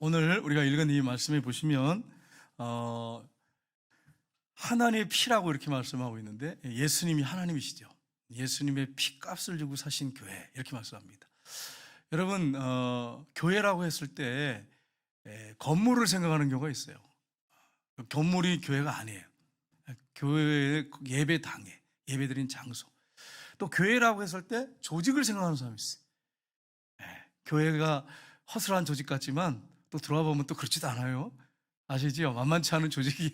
오늘 우리가 읽은 이 말씀에 보시면 하나님의 피라고 이렇게 말씀하고 있는데, 예수님이 하나님이시죠. 예수님의 피값을 주고 사신 교회, 이렇게 말씀합니다. 여러분, 교회라고 했을 때 건물을 생각하는 경우가 있어요. 건물이 교회가 아니에요. 교회의 예배당에, 예배드린 장소. 또 교회라고 했을 때 조직을 생각하는 사람이 있어요. 교회가 허술한 조직 같지만 또 들어와 보면 또 그렇지도 않아요. 아시죠? 만만치 않은 조직이.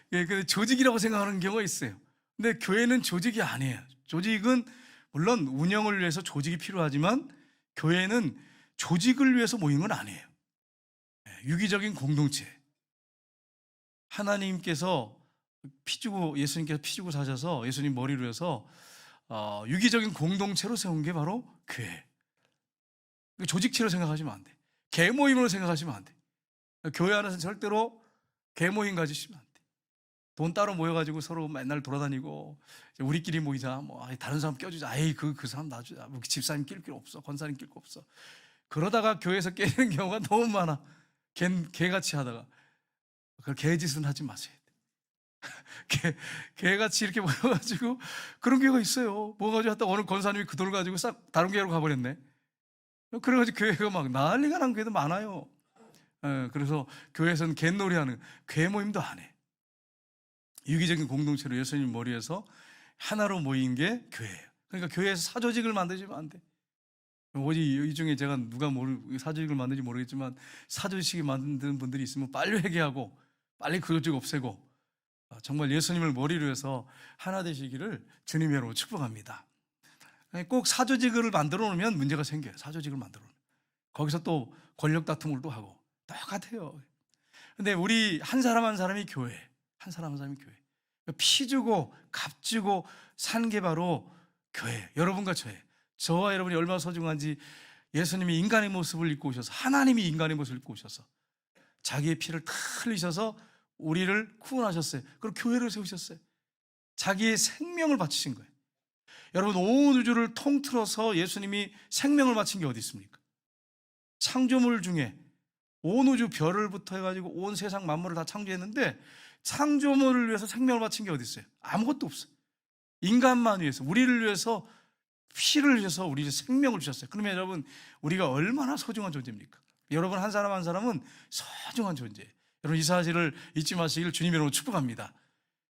근데 조직이라고 생각하는 경우가 있어요. 근데 교회는 조직이 아니에요. 조직은 물론 운영을 위해서 조직이 필요하지만 교회는 조직을 위해서 모이는 건 아니에요. 유기적인 공동체. 하나님께서 예수님께서 피 주고 사셔서 예수님 머리로 해서 유기적인 공동체로 세운 게 바로 교회. 조직체로 생각하시면 안 돼. 개모임으로 생각하시면 안 돼. 교회 안에서는 절대로 개모임 가지시면 안 돼. 돈 따로 모여가지고 서로 맨날 돌아다니고, 우리끼리 모이자, 다른 사람 껴주자, 그 사람 놔주자, 집사님 낄 길 없어, 권사님 낄 거 없어. 그러다가 교회에서 깨는 경우가 너무 많아. 개같이 하다가. 그 개짓은 하지 마세요. 개같이 이렇게 모여가지고 그런 경우가 있어요. 모여가지고 하다 오늘 권사님이 그 돈을 가지고 싹 다른 교회로 가버렸네. 그래가지고 교회가 막 난리가 난 교회도 많아요. 그래서 교회에서는 갯놀이 하는, 개모임도 안 해. 유기적인 공동체로 예수님 머리에서 하나로 모인 게 교회예요. 그러니까 교회에서 사조직을 만들지면 안 돼. 어디 이 중에 제가 누가 사조직을 만든지 모르겠지만 사조직이 만든 분들이 있으면 빨리 회개하고 빨리 그 조직 없애고 정말 예수님을 머리로 해서 하나 되시기를 주님의 이름으로 축복합니다. 꼭 사조직을 만들어 놓으면 문제가 생겨요. 사조직을 만들어 놓으면 거기서 또 권력 다툼을 또 하고 똑같아요. 근데 우리 한 사람 한 사람이 교회, 한 사람 한 사람이 교회. 피 주고 값 주고 산 게 바로 교회. 여러분과 저와 여러분이 얼마나 소중한지, 예수님이 인간의 모습을 입고 오셔서, 하나님이 인간의 모습을 입고 오셔서 자기의 피를 다 흘리셔서 우리를 구원하셨어요. 그리고 교회를 세우셨어요. 자기의 생명을 바치신 거예요. 여러분, 온 우주를 통틀어서 예수님이 생명을 바친 게 어디 있습니까? 창조물 중에 온 우주 별을부터 해가지고 온 세상 만물을 다 창조했는데 창조물을 위해서 생명을 바친 게 어디 있어요? 아무것도 없어요. 인간만 위해서, 우리를 위해서 피를 흘려서 우리 생명을 주셨어요. 그러면 여러분, 우리가 얼마나 소중한 존재입니까? 여러분 한 사람 한 사람은 소중한 존재예요. 여러분, 이 사실을 잊지 마시기를 주님의 이름으로 축복합니다.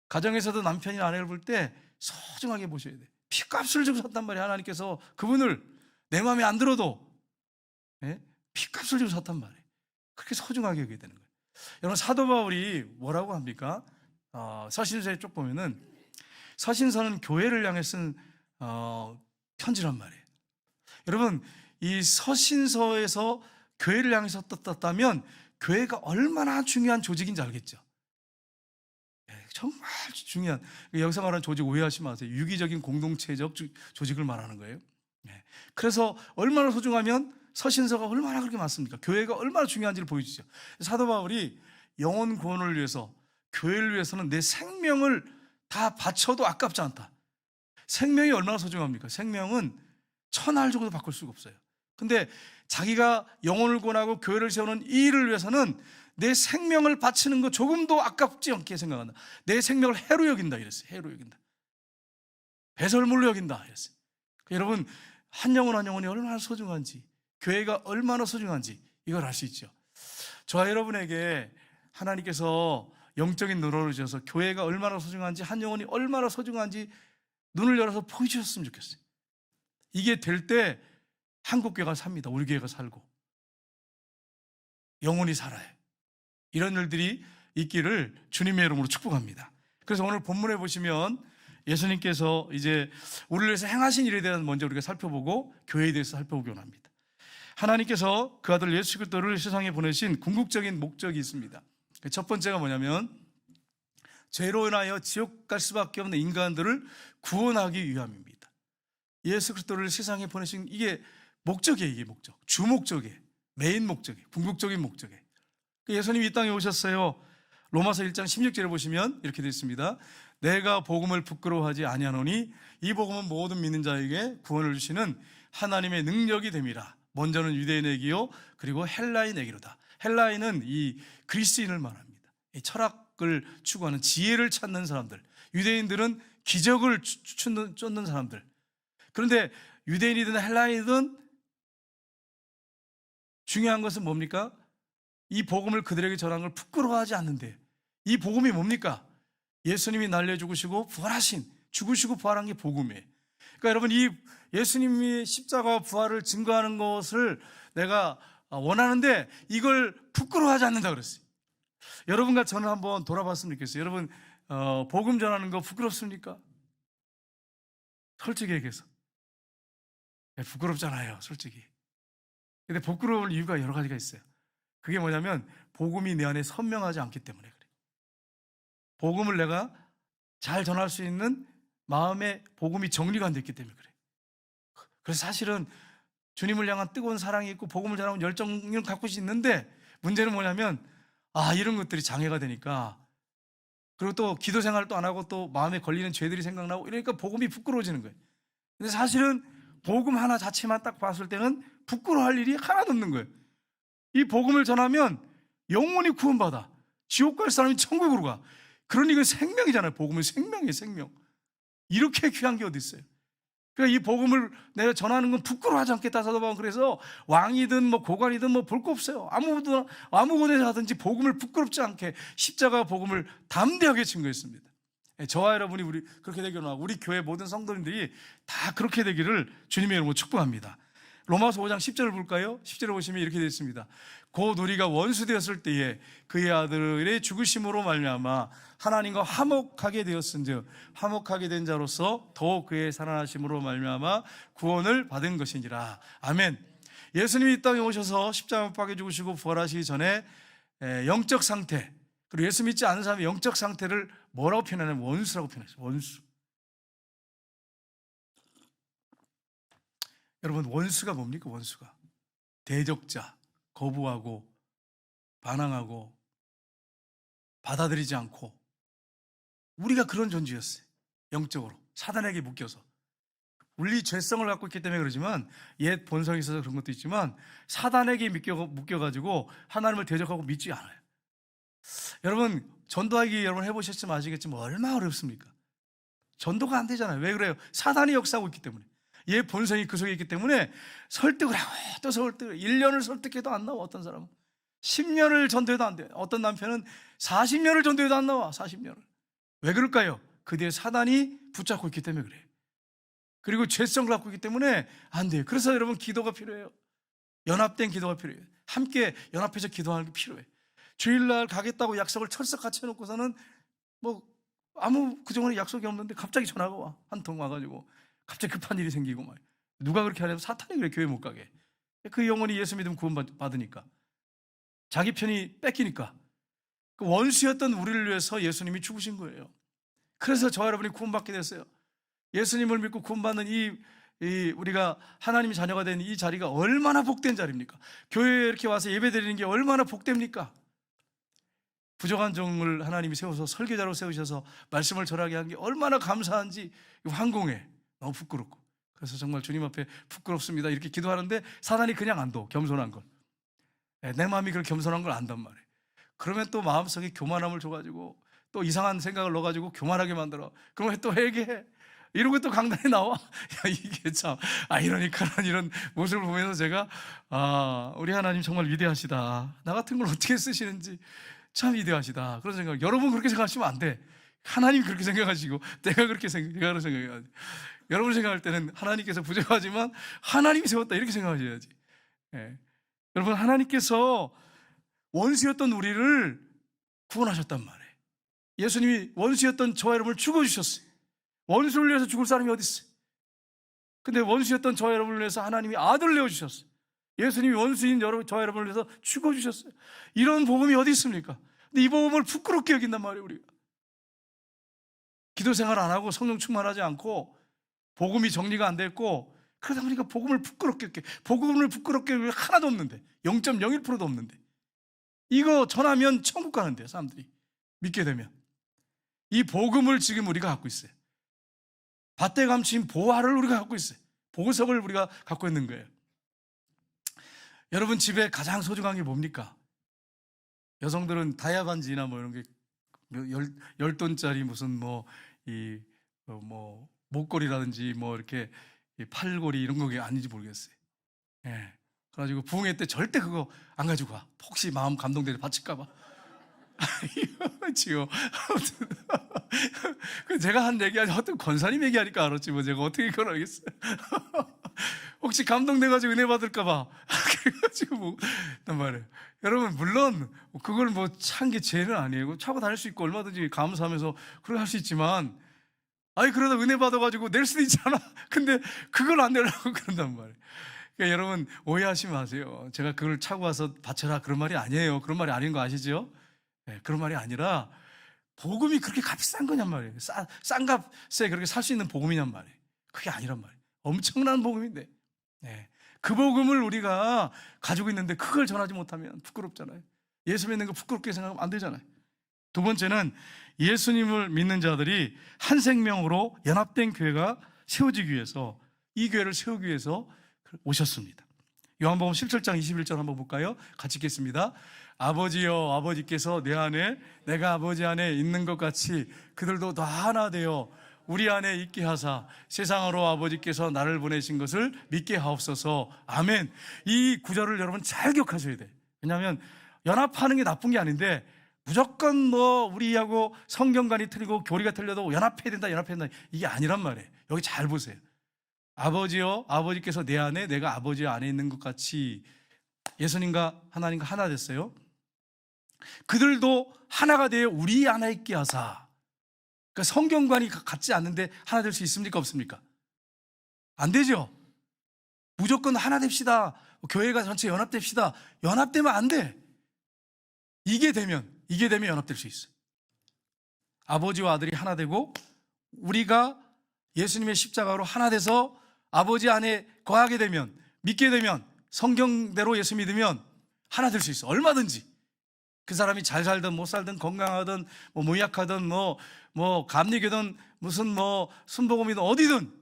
가정에서도 남편이나 아내를 볼 때 소중하게 보셔야 돼요. 피값을 주고 샀단 말이에요. 하나님께서 그분을 내 마음에 안 들어도 피값을 주고 샀단 말이에요. 그렇게 소중하게 여겨야 되는 거예요. 여러분, 사도 바울이 뭐라고 합니까? 서신서에 쭉 보면은, 서신서는 교회를 향해 쓴 편지란 말이에요. 여러분, 이 서신서에서 교회를 향해서 떴다면 교회가 얼마나 중요한 조직인지 알겠죠? 정말 중요한, 여기서 말하는 조직 오해하지 마세요. 유기적인 공동체적 조직을 말하는 거예요. 그래서 얼마나 소중하면 서신서가 얼마나 그렇게 많습니까? 교회가 얼마나 중요한지를 보여주죠. 사도 바울이 영혼 구원을 위해서, 교회를 위해서는 내 생명을 다 바쳐도 아깝지 않다. 생명이 얼마나 소중합니까? 생명은 천할 주고도 바꿀 수가 없어요. 근데 자기가 영혼을 구원하고 교회를 세우는 이 일을 위해서는 내 생명을 바치는 거 조금도 아깝지 않게 생각한다. 내 생명을 해로 여긴다 이랬어요. 해로 여긴다. 배설물로 여긴다 이랬어요. 여러분, 한 영혼 한 영혼이 얼마나 소중한지, 교회가 얼마나 소중한지 이걸 알 수 있죠. 저와 여러분에게 하나님께서 영적인 눈을 주셔서 교회가 얼마나 소중한지, 한 영혼이 얼마나 소중한지 눈을 열어서 보여주셨으면 좋겠어요. 이게 될 때 한국교회가 삽니다. 우리 교회가 살고 영혼이 살아요. 이런 일들이 있기를 주님의 이름으로 축복합니다. 그래서 오늘 본문에 보시면 예수님께서 이제 우리를 위해서 행하신 일에 대한 먼저 우리가 살펴보고 교회에 대해서 살펴보기 원합니다. 하나님께서 그 아들 예수 그리스도를 세상에 보내신 궁극적인 목적이 있습니다. 첫 번째가 뭐냐면, 죄로 인하여 지옥 갈 수밖에 없는 인간들을 구원하기 위함입니다. 예수 그리스도를 세상에 보내신, 이게 목적이에요. 이게 목적, 주목적이에요. 메인 목적이에요. 궁극적인 목적이에요. 예수님이 이 땅에 오셨어요. 로마서 1장 16절에 보시면 이렇게 되어 있습니다. 내가 복음을 부끄러워하지 아니하노니 이 복음은 모든 믿는 자에게 구원을 주시는 하나님의 능력이 됨이라. 먼저는 유대인에게요, 그리고 헬라인에게로다. 헬라인은 이 그리스인을 말합니다. 이 철학을 추구하는 지혜를 찾는 사람들, 유대인들은 기적을 쫓는 사람들. 그런데 유대인이든 헬라인이든 중요한 것은 뭡니까? 이 복음을 그들에게 전한 걸 부끄러워하지 않는데, 이 복음이 뭡니까? 예수님이 날려 죽으시고 부활하신, 죽으시고 부활한 게 복음이에요. 그러니까 여러분, 이 예수님이 십자가 부활을 증거하는 것을 내가 원하는데 이걸 부끄러워하지 않는다 그랬어요. 여러분과 저는 한번 돌아봤으면 좋겠어요. 여러분, 복음 전하는 거 부끄럽습니까? 솔직히 얘기해서. 부끄럽잖아요, 솔직히. 근데 부끄러울 이유가 여러 가지가 있어요. 그게 뭐냐면 복음이 내 안에 선명하지 않기 때문에 그래요. 복음을 내가 잘 전할 수 있는 마음에 복음이 정리가 안 됐기 때문에 그래요. 그래서 사실은 주님을 향한 뜨거운 사랑이 있고 복음을 전하면 열정을 갖고 있는데, 문제는 뭐냐면 이런 것들이 장애가 되니까, 그리고 또 기도 생활을 또 안 하고 또 마음에 걸리는 죄들이 생각나고 이러니까 복음이 부끄러워지는 거예요. 근데 사실은 복음 하나 자체만 딱 봤을 때는 부끄러워할 일이 하나도 없는 거예요. 이 복음을 전하면 영원히 구원받아, 지옥 갈 사람이 천국으로 가. 그러니 이건 생명이잖아요. 복음은 생명이에요, 생명. 이렇게 귀한 게 어디 있어요? 그러니까 이 복음을 내가 전하는 건 부끄러워하지 않겠다. 사도 바울은 그래서 왕이든 뭐 고관이든 뭐 볼 거 없어요. 아무 곳에서 하든지 복음을 부끄럽지 않게 십자가 복음을 담대하게 증거했습니다. 저와 여러분이 우리 그렇게 되기를 원하고, 우리 교회 모든 성도님들이 다 그렇게 되기를 주님의 이름으로 축복합니다. 로마서 5장 10절을 볼까요? 10절을 보시면 이렇게 되어 있습니다. 곧 우리가 원수 되었을 때에 그의 아들의 죽으심으로 말미암아 하나님과 화목하게 되었은즉 화목하게 된 자로서 더욱 그의 살아나심으로 말미암아 구원을 받은 것이니라. 아멘. 예수님이 이 땅에 오셔서 십자가 못 박혀 죽으시고 부활하시기 전에 영적 상태, 그리고 예수 믿지 않는 사람의 영적 상태를 뭐라고 표현하냐면 원수라고 표현했어요. 원수. 여러분, 원수가 뭡니까? 원수가 대적자, 거부하고 반항하고 받아들이지 않고, 우리가 그런 존재였어요. 영적으로 사단에게 묶여서. 우리 죄성을 갖고 있기 때문에 그러지만, 옛 본성이 있어서 그런 것도 있지만 사단에게 묶여가지고 하나님을 대적하고 믿지 않아요. 여러분, 전도하기 여러분 해보셨지만 아시겠지만 얼마나 어렵습니까? 전도가 안 되잖아요. 왜 그래요? 사단이 역사하고 있기 때문에. 얘 본성이 그 속에 있기 때문에 설득을 하고 또 설득을, 1년을 설득해도 안 나와. 어떤 사람은 10년을 전도해도 안 돼. 어떤 남편은 40년을 전도해도 안 나와. 40년을. 왜 그럴까요? 그 뒤에 사단이 붙잡고 있기 때문에 그래요. 그리고 죄성을 갖고 있기 때문에 안 돼요. 그래서 여러분, 기도가 필요해요. 연합된 기도가 필요해요. 함께 연합해서 기도하는 게 필요해요. 주일날 가겠다고 약속을 철석같이 해놓고서는 뭐 아무 그동안에 약속이 없는데 갑자기 전화가 와. 한 통 와가지고 갑자기 급한 일이 생기고 막. 누가 그렇게 하냐면 사탄이 그래, 교회 못 가게. 그 영혼이 예수 믿으면 구원받으니까, 자기 편이 뺏기니까. 그 원수였던 우리를 위해서 예수님이 죽으신 거예요. 그래서 저와 여러분이 구원받게 됐어요. 예수님을 믿고 구원받는 우리가 하나님의 자녀가 된 이 자리가 얼마나 복된 자리입니까? 교회에 이렇게 와서 예배 드리는 게 얼마나 복됩니까? 부족한 종을 하나님이 세워서 설교자로 세우셔서 말씀을 전하게 한 게 얼마나 감사한지 황공해. 너무 부끄럽고. 그래서 정말 주님 앞에 부끄럽습니다 이렇게 기도하는데 사단이 그냥 안 둬. 겸손한 걸. 내 마음이 그렇게 겸손한 걸 안단 말이에요. 그러면 또 마음속에 교만함을 줘가지고 또 이상한 생각을 넣어가지고 교만하게 만들어. 그러면 또 회개해. 이러고 또 강단에 나와. 야, 이게 참, 이러니까 이런 모습을 보면서 제가, 우리 하나님 정말 위대하시다. 나 같은 걸 어떻게 쓰시는지 참 위대하시다. 그런 생각. 여러분 그렇게 생각하시면 안 돼. 하나님 그렇게 생각하시고, 내가 그렇게 생각해야지. 여러분 생각할 때는 하나님께서 부족하지만 하나님이 세웠다, 이렇게 생각하셔야지. 예. 여러분, 하나님께서 원수였던 우리를 구원하셨단 말이에요. 예수님이 원수였던 저와 여러분을 죽어주셨어요. 원수를 위해서 죽을 사람이 어디 있어요? 근데 원수였던 저와 여러분을 위해서 하나님이 아들을 내어주셨어요. 예수님이 원수인 저와 여러분을 위해서 죽어주셨어요. 이런 복음이 어디 있습니까? 근데 이 복음을 부끄럽게 여긴단 말이에요. 우리가 기도 생활 안 하고 성령 충만하지 않고 복음이 정리가 안 됐고, 그러다 보니까 복음을 부끄럽게 여겨. 복음을 부끄럽게 여기는 하나도 없는데, 0.01%도 없는데, 이거 전하면 천국 가는데요. 사람들이 믿게 되면. 이 복음을 지금 우리가 갖고 있어요. 밭에 감춘 보화를 우리가 갖고 있어요. 보석을 우리가 갖고 있는 거예요. 여러분 집에 가장 소중한 게 뭡니까? 여성들은 다이아 반지나 뭐 이런 게 열 돈짜리 무슨 목걸이라든지 뭐 이렇게 팔걸이 이런 거 아닌지 모르겠어요. 예. 그래가지고 부흥회 때 절대 그거 안 가지고 가. 혹시 마음 감동되게 바칠까봐. 지금 제가 한 얘기 아니 어떤 권사님 얘기하니까 알았지 뭐 제가 어떻게 그걸 알겠어요. 혹시 감동돼가지고 은혜 받을까봐 그래가지고 뭐 단 말이에요. 여러분 물론 그걸 뭐 찬 게 죄는 아니에요. 차고 다닐 수 있고 얼마든지 감사하면서 그렇게 할 수 있지만 아니 그러다 은혜 받아가지고 낼 수도 있잖아. 근데 그걸 안 내려고 그런단 말이에요. 그러니까 여러분 오해하지 마세요. 제가 그걸 차고 와서 바쳐라 그런 말이 아니에요. 그런 말이 아닌 거 아시죠? 네, 그런 말이 아니라 복음이 그렇게 값이 싼 거냔 말이에요. 싼 값에 그렇게 살 수 있는 복음이냔 말이에요. 그게 아니란 말이에요. 엄청난 복음인데 네. 그 복음을 우리가 가지고 있는데 그걸 전하지 못하면 부끄럽잖아요. 예수 믿는 거 부끄럽게 생각하면 안 되잖아요. 두 번째는 예수님을 믿는 자들이 한 생명으로 연합된 교회가 세워지기 위해서 이 교회를 세우기 위해서 오셨습니다. 요한복음 17장 21절 한번 볼까요? 같이 읽겠습니다. 아버지여 아버지께서 내 안에 내가 아버지 안에 있는 것 같이 그들도 다 하나 되어 우리 안에 있게 하사 세상으로 아버지께서 나를 보내신 것을 믿게 하옵소서. 아멘. 이 구절을 여러분 잘 기억하셔야 돼요. 왜냐하면 연합하는 게 나쁜 게 아닌데 무조건 뭐 우리하고 성경관이 틀리고 교리가 틀려도 연합해야 된다 연합해야 된다 이게 아니란 말이에요. 여기 잘 보세요. 아버지여 아버지께서 내 안에 내가 아버지 안에 있는 것 같이 예수님과 하나님과 하나 됐어요. 그들도 하나가 되어 우리 안에 있게 하사. 그러니까 성경관이 같지 않는데 하나 될 수 있습니까 없습니까? 안 되죠. 무조건 하나 됩시다. 교회가 전체 연합됩시다. 연합되면 안 돼. 이게 되면 연합될 수 있어요. 아버지와 아들이 하나 되고 우리가 예수님의 십자가로 하나 돼서 아버지 안에 거하게 되면 믿게 되면 성경대로 예수 믿으면 하나 될 수 있어. 얼마든지. 그 사람이 잘 살든 못 살든 건강하든 뭐 무약하든 뭐 감리교든 무슨 뭐 순복음이든 어디든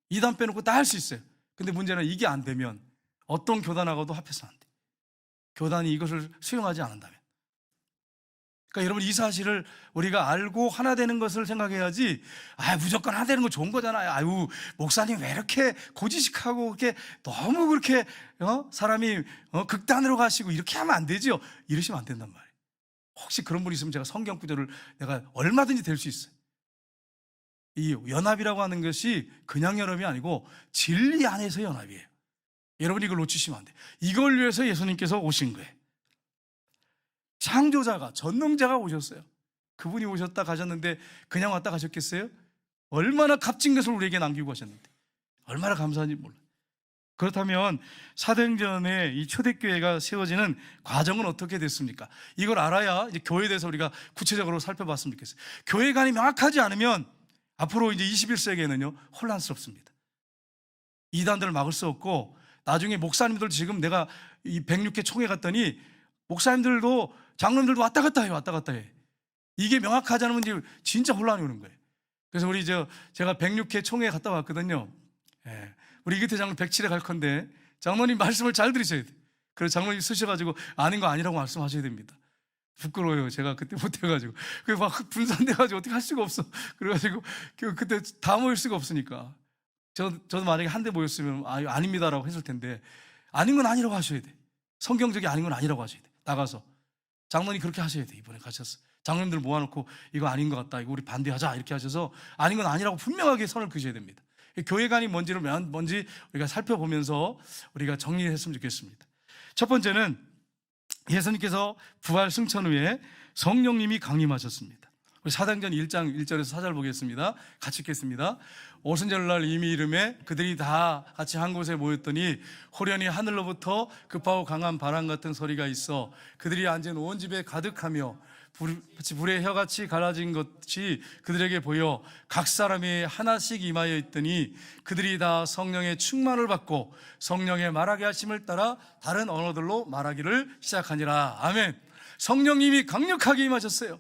이단 빼놓고 다 할 수 있어요. 근데 문제는 이게 안 되면 어떤 교단하고도 합해서 안 돼. 교단이 이것을 수용하지 않는다면. 그러니까 여러분 이 사실을 우리가 알고 하나 되는 것을 생각해야지. 무조건 하나 되는 거 좋은 거잖아요. 아유 목사님 왜 이렇게 고지식하고 그렇게 너무 그렇게 사람이 극단으로 가시고 이렇게 하면 안 되죠. 이러시면 안 된단 말이에요. 혹시 그런 분 있으면 제가 성경 구절을 내가 얼마든지 될 수 있어요. 이 연합이라고 하는 것이 그냥 연합이 아니고 진리 안에서 연합이에요. 여러분이 이걸 놓치시면 안 돼요. 이걸 위해서 예수님께서 오신 거예요. 창조자가 전능자가 오셨어요. 그분이 오셨다 가셨는데 그냥 왔다 가셨겠어요? 얼마나 값진 것을 우리에게 남기고 가셨는데 얼마나 감사한지 몰라요. 그렇다면 사도행전에 이 초대교회가 세워지는 과정은 어떻게 됐습니까? 이걸 알아야 이제 교회에 대해서 우리가 구체적으로 살펴봤으면 좋겠어요. 교회관이 명확하지 않으면 앞으로 이제 21세기에는요 혼란스럽습니다. 이단들을 막을 수 없고 나중에 목사님들 지금 내가 이 106회 총회 갔더니 목사님들도 장로님들도 왔다 갔다 해. 이게 명확하지 않으면 이제 진짜 혼란이 오는 거예요. 그래서 우리 제가 106회 총회 갔다 왔거든요. 예. 우리 이기태 장로 107회 갈 건데 장로님 말씀을 잘 들으셔야 돼요. 그래서 장로님 쓰셔가지고 아닌 거 아니라고 말씀하셔야 됩니다. 부끄러워요. 제가 그때 못해가지고 그게 막 분산돼가지고 어떻게 할 수가 없어. 그래가지고 그때 다 모일 수가 없으니까 저도 만약에 한데 모였으면 아닙니다라고 했을 텐데 아닌 건 아니라고 하셔야 돼. 성경적이 아닌 건 아니라고 하셔야 돼. 나가서 장로님 그렇게 하셔야 돼. 이번에 가셔서 장로님들 모아놓고 이거 아닌 것 같다. 이거 우리 반대하자 이렇게 하셔서 아닌 건 아니라고 분명하게 선을 그으셔야 됩니다. 교회관이 뭔지 우리가 살펴보면서 우리가 정리했으면 좋겠습니다. 첫 번째는 예수님께서 부활 승천 후에 성령님이 강림하셨습니다. 우리 사도행전 1장 1절에서 4절 보겠습니다. 같이 읽겠습니다. 오순절날 이미 이름에 그들이 다 같이 한 곳에 모였더니 호련히 하늘로부터 급하고 강한 바람 같은 소리가 있어 그들이 앉은 온 집에 가득하며 불의 혀같이 갈라진 것이 그들에게 보여 각 사람이 하나씩 임하여 있더니 그들이 다 성령의 충만을 받고 성령의 말하게 하심을 따라 다른 언어들로 말하기를 시작하니라. 아멘. 성령님이 강력하게 임하셨어요.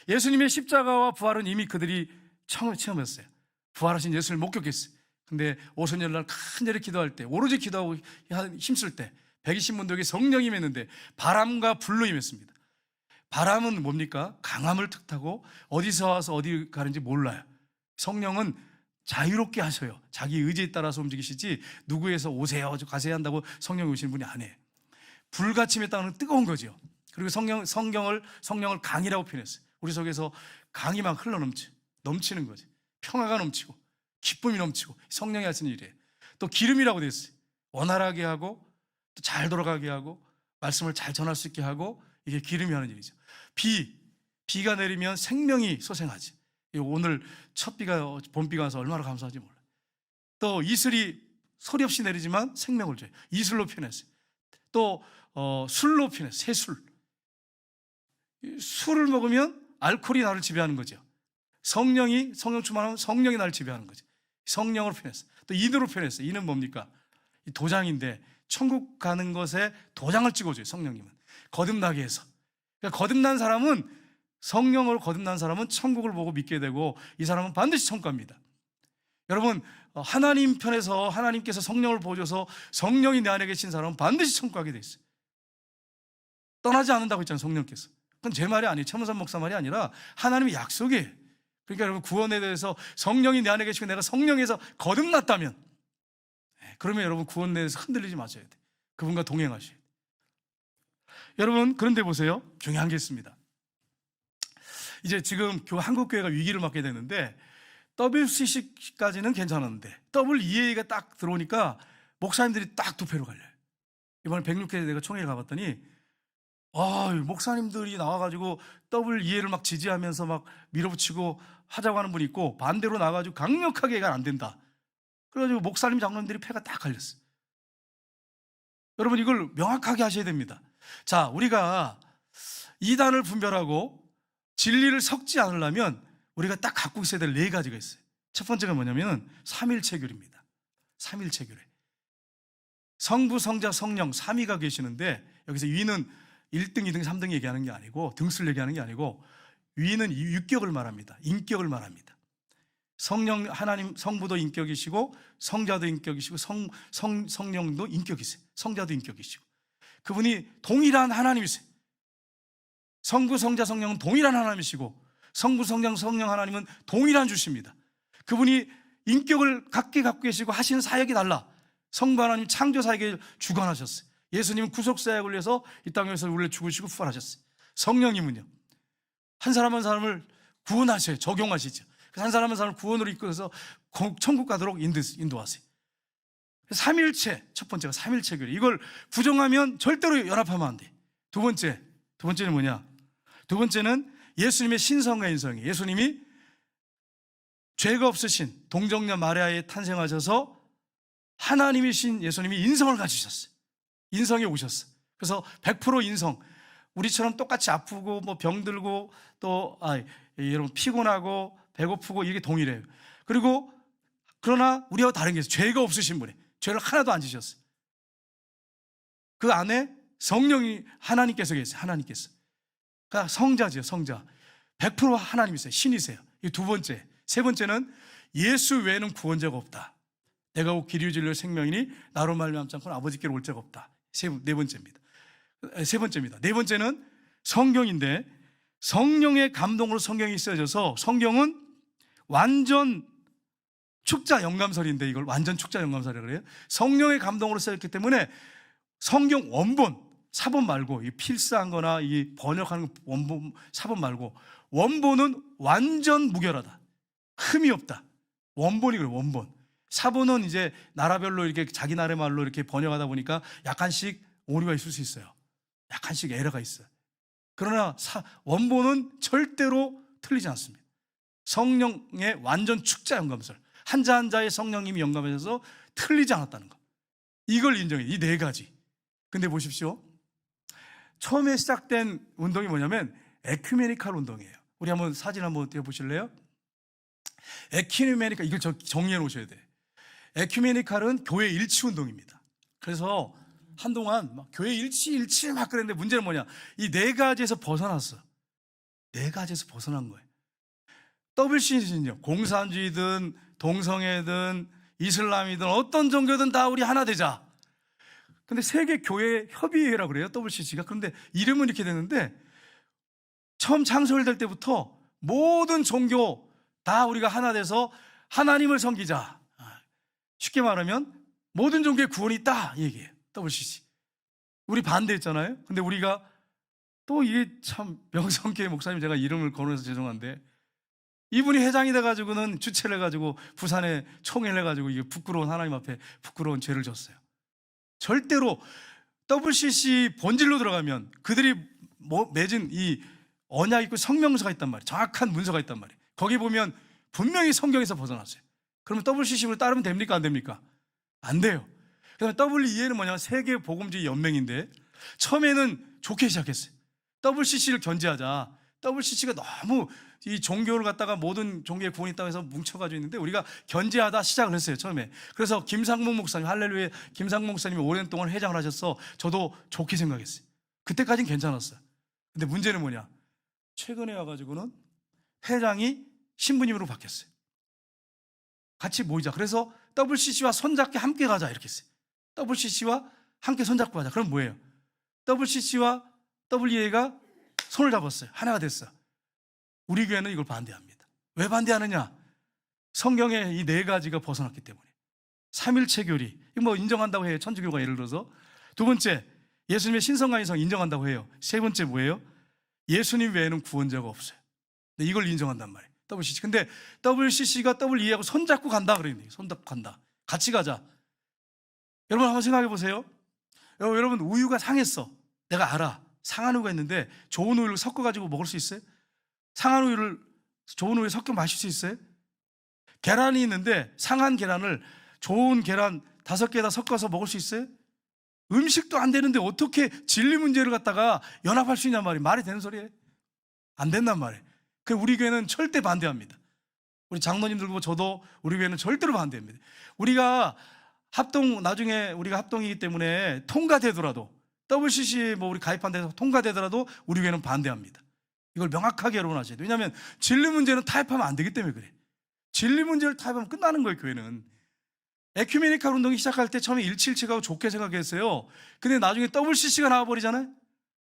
예수님의 십자가와 부활은 이미 그들이 체험했어요. 부활하신 예수를 목격했어요. 근데 오순절날 간절히 기도할 때 오로지 기도하고 힘쓸 때 120문도에게 성령이 임했는데 바람과 불로 임했습니다. 바람은 뭡니까? 강함을 뜻하고 어디서 와서 어디 가는지 몰라요. 성령은 자유롭게 하셔요. 자기 의지에 따라서 움직이시지 누구에서 오세요, 가세요 한다고 성령이 오시는 분이 아니에요. 불가침에 따른 뜨거운 거죠. 그리고 성령을 강이라고 표현했어요. 우리 속에서 강이 막 넘치는 거지. 평화가 넘치고 기쁨이 넘치고 성령이 하시는 일이에요. 또 기름이라고 되어 있어요. 원활하게 하고 또 잘 돌아가게 하고 말씀을 잘 전할 수 있게 하고, 이게 기름이 하는 일이죠. 비가 내리면 생명이 솟아나지. 오늘 첫 비가 봄비가 와서 얼마나 감사한지 몰라요. 또 이슬이 소리 없이 내리지만 생명을 줘요. 이슬로 표현했어요. 또 술로 표현했어요. 새술. 술을 먹으면 알코올이 나를 지배하는 거죠. 성령 충만하면 성령이 나를 지배하는 거죠. 성령으로 표현했어요. 또 인으로 표현했어요. 인은 뭡니까? 이 도장인데 천국 가는 것에 도장을 찍어줘요. 성령님은 거듭나게 해서. 그러니까 성령으로 거듭난 사람은 천국을 보고 믿게 되고, 이 사람은 반드시 천국 갑니다. 여러분, 하나님 편에서 하나님께서 성령을 보여줘서 성령이 내 안에 계신 사람은 반드시 천국 가게 돼 있어요. 떠나지 않는다고 했잖아요. 성령께서. 그건 제 말이 아니에요. 최문선 목사 말이 아니라 하나님의 약속이에요. 그러니까 여러분, 구원에 대해서 성령이 내 안에 계시고 내가 성령에서 거듭났다면, 그러면 여러분 구원 내에서 흔들리지 마셔야 돼요. 그분과 동행하셔야 돼요. 여러분, 그런데 보세요. 중요한 게 있습니다. 이제 지금 한국교회가 위기를 맞게 되는데, WCC까지는 괜찮았는데 WEA가 딱 들어오니까 목사님들이 딱 두 패로 갈려요. 이번에 106회 내가 총회를 가봤더니 목사님들이 나와가지고 WEA를 막 지지하면서 막 밀어붙이고 하자고 하는 분이 있고, 반대로 나와가지고 강력하게 얘가 안 된다. 그래가지고 목사님 장로님들이 패가 딱 갈렸어요. 여러분, 이걸 명확하게 하셔야 됩니다. 자, 우리가 이단을 분별하고 진리를 섞지 않으려면 우리가 딱 갖고 있어야 될 네 가지가 있어요. 첫 번째가 뭐냐면 삼일체교입니다. 삼일체교래. 성부, 성자, 성령 삼위가 계시는데, 여기서 위는 1등, 2등, 3등 얘기하는 게 아니고, 등수를 얘기하는 게 아니고, 위는 육격을 말합니다. 인격을 말합니다. 성령, 하나님 성부도 인격이시고 성자도 인격이시고 성령도 인격이세요. 성자도 인격이시고, 그분이 동일한 하나님이세요. 성부, 성자, 성령은 동일한 하나님이시고, 성부, 성령, 성령 하나님은 동일한 주십니다. 그분이 인격을 각기 갖고 계시고 하시는 사역이 달라. 성부 하나님 창조 사역을 주관하셨어요. 예수님은 구속 사역을 위해서 이 땅에서 우리를 죽으시고 부활하셨어요. 성령님은요, 한 사람 한 사람을 구원하셔요. 적용하시죠. 한 사람 한 사람을 구원으로 이끌어서 천국 가도록 인도하세요. 삼일체, 첫 번째가 삼일체교리. 이걸 부정하면 절대로 연합하면 안 돼. 두 번째는 뭐냐? 두 번째는 예수님의 신성과 인성이에요. 예수님이 죄가 없으신 동정녀 마리아에 탄생하셔서 하나님이신 예수님이 인성을 가지셨어요. 인성에 오셨어요. 그래서 100% 인성. 우리처럼 똑같이 아프고 뭐 병들고 또 여러분 피곤하고 배고프고 이게 동일해요. 그리고 그러나 우리하고 다른 게 있어요. 죄가 없으신 분이 죄를 하나도 안 지셨어요. 그 안에 성령이 하나님께서 계세요. 하나님께서. 그러니까 성자죠. 성자. 100% 하나님이세요. 신이세요. 이 두 번째. 세 번째는 예수 외에는 구원자가 없다. 내가 곧 길이 진리요 생명이니 나로 말미암지 않고는 아버지께로 올 자가 없다. 네 번째입니다. 네 번째는 성경인데, 성령의 감동으로 성경이 쓰여져서 성경은 완전 축자 영감설인데, 이걸 완전 축자 영감설이라고 그래요. 성령의 감동으로 쓰였기 때문에 성경 원본, 사본 말고, 이 필사한 거나 이 번역하는 원본, 사본 말고, 원본은 완전 무결하다. 흠이 없다. 원본이 그래요, 원본. 사본은 이제 나라별로 이렇게 자기 나라 말로 이렇게 번역하다 보니까 약간씩 오류가 있을 수 있어요. 약간씩 에러가 있어요. 그러나 원본은 절대로 틀리지 않습니다. 성령의 완전 축자 영감설. 한자 한자의 성령님이 영감하셔서 틀리지 않았다는 것. 이걸 인정해요. 이 네 가지. 근데 보십시오. 처음에 시작된 운동이 뭐냐면 에큐메니칼 운동이에요. 우리 한번 사진 한번 띄워보실래요? 에큐메니칼, 이걸 정리해 놓으셔야 돼요. 에큐메니칼은 교회 일치 운동입니다. 그래서 한동안 막 교회 일치 막 그랬는데, 문제는 뭐냐? 이 네 가지에서 벗어났어. 네 가지에서 벗어난 거예요. WCC는요, 공산주의든 동성애든 이슬람이든 어떤 종교든 다 우리 하나 되자. 근데 세계 교회 협의회라고 그래요, WCC가. 그런데 이름은 이렇게 되는데 처음 창설될 때부터 모든 종교 다 우리가 하나 돼서 하나님을 섬기자. 쉽게 말하면 모든 종교에 구원이 있다 이 얘기예요. WCC. 우리 반대했잖아요. 근데 우리가 또 이게 참 명성교회 목사님, 제가 이름을 거론해서 죄송한데, 이분이 회장이 돼가지고는 주체를 해가지고 부산에 총회를 해가지고 이게 부끄러운, 하나님 앞에 부끄러운 죄를 졌어요. 절대로 WCC 본질로 들어가면 그들이 맺은 이 언약 있고 성명서가 있단 말이에요. 정확한 문서가 있단 말이에요. 거기 보면 분명히 성경에서 벗어났어요. 그러면 WCC를 따르면 됩니까? 안 됩니까? 안 돼요. 그다음에 WEA는 뭐냐면 세계 복음주의 연맹인데, 처음에는 좋게 시작했어요. WCC를 견제하자. WCC가 너무 이 종교를 갖다가 모든 종교의 구원이 있다고 해서 뭉쳐가지고 있는데, 우리가 견제하다 시작을 했어요, 처음에. 그래서 김상목 목사님, 할렐루야, 김상목 목사님이 오랜 동안 회장을 하셔서 저도 좋게 생각했어요. 그때까지는 괜찮았어요. 근데 문제는 뭐냐? 최근에 와가지고는 회장이 신부님으로 바뀌었어요. 같이 모이자. 그래서 WCC와 손잡게 함께 가자 이렇게 했어요. WCC와 함께 손잡고 가자. 그럼 뭐예요? WCC와 WEA가 손을 잡았어요. 하나가 됐어요. 우리 교회는 이걸 반대합니다. 왜 반대하느냐? 성경에 이 네 가지가 벗어났기 때문에. 삼일체 교리, 이거 뭐 인정한다고 해요. 천주교가 예를 들어서. 두 번째, 예수님의 신성간이성 인정한다고 해요. 세 번째 뭐예요? 예수님 외에는 구원자가 없어요. 이걸 인정한단 말이에요. WCC. 근데 WCC가 WEA하고 손잡고 간다 그러는데, 손잡고 간다. 같이 가자. 여러분 한번 생각해 보세요. 여러분 우유가 상했어. 내가 알아. 상한 우유가 있는데 좋은 우유를 섞어가지고 먹을 수 있어요? 상한 우유를 좋은 우유에 섞여 마실 수 있어요? 계란이 있는데 상한 계란을 좋은 계란 5개에다 섞어서 먹을 수 있어요? 음식도 안 되는데 어떻게 진리 문제를 갖다가 연합할 수 있냔 말이에요. 말이 되는 소리예요? 안 된단 말이에요. 그래서 우리 교회는 절대 반대합니다. 우리 장로님들 보고 저도 우리 교회는 절대로 반대합니다. 우리가 나중에 우리가 합동이기 때문에 통과되더라도, WCC 뭐 우리 가입한 데서 통과되더라도 우리 교회는 반대합니다. 이걸 명확하게 여러분 아셔야 돼요. 왜냐하면 진리 문제는 타협하면 안 되기 때문에 그래. 진리 문제를 타협하면 끝나는 거예요, 교회는. 에큐메니칼 운동이 시작할 때 처음에 177하고 좋게 생각했어요. 근데 나중에 WCC가 나와버리잖아요.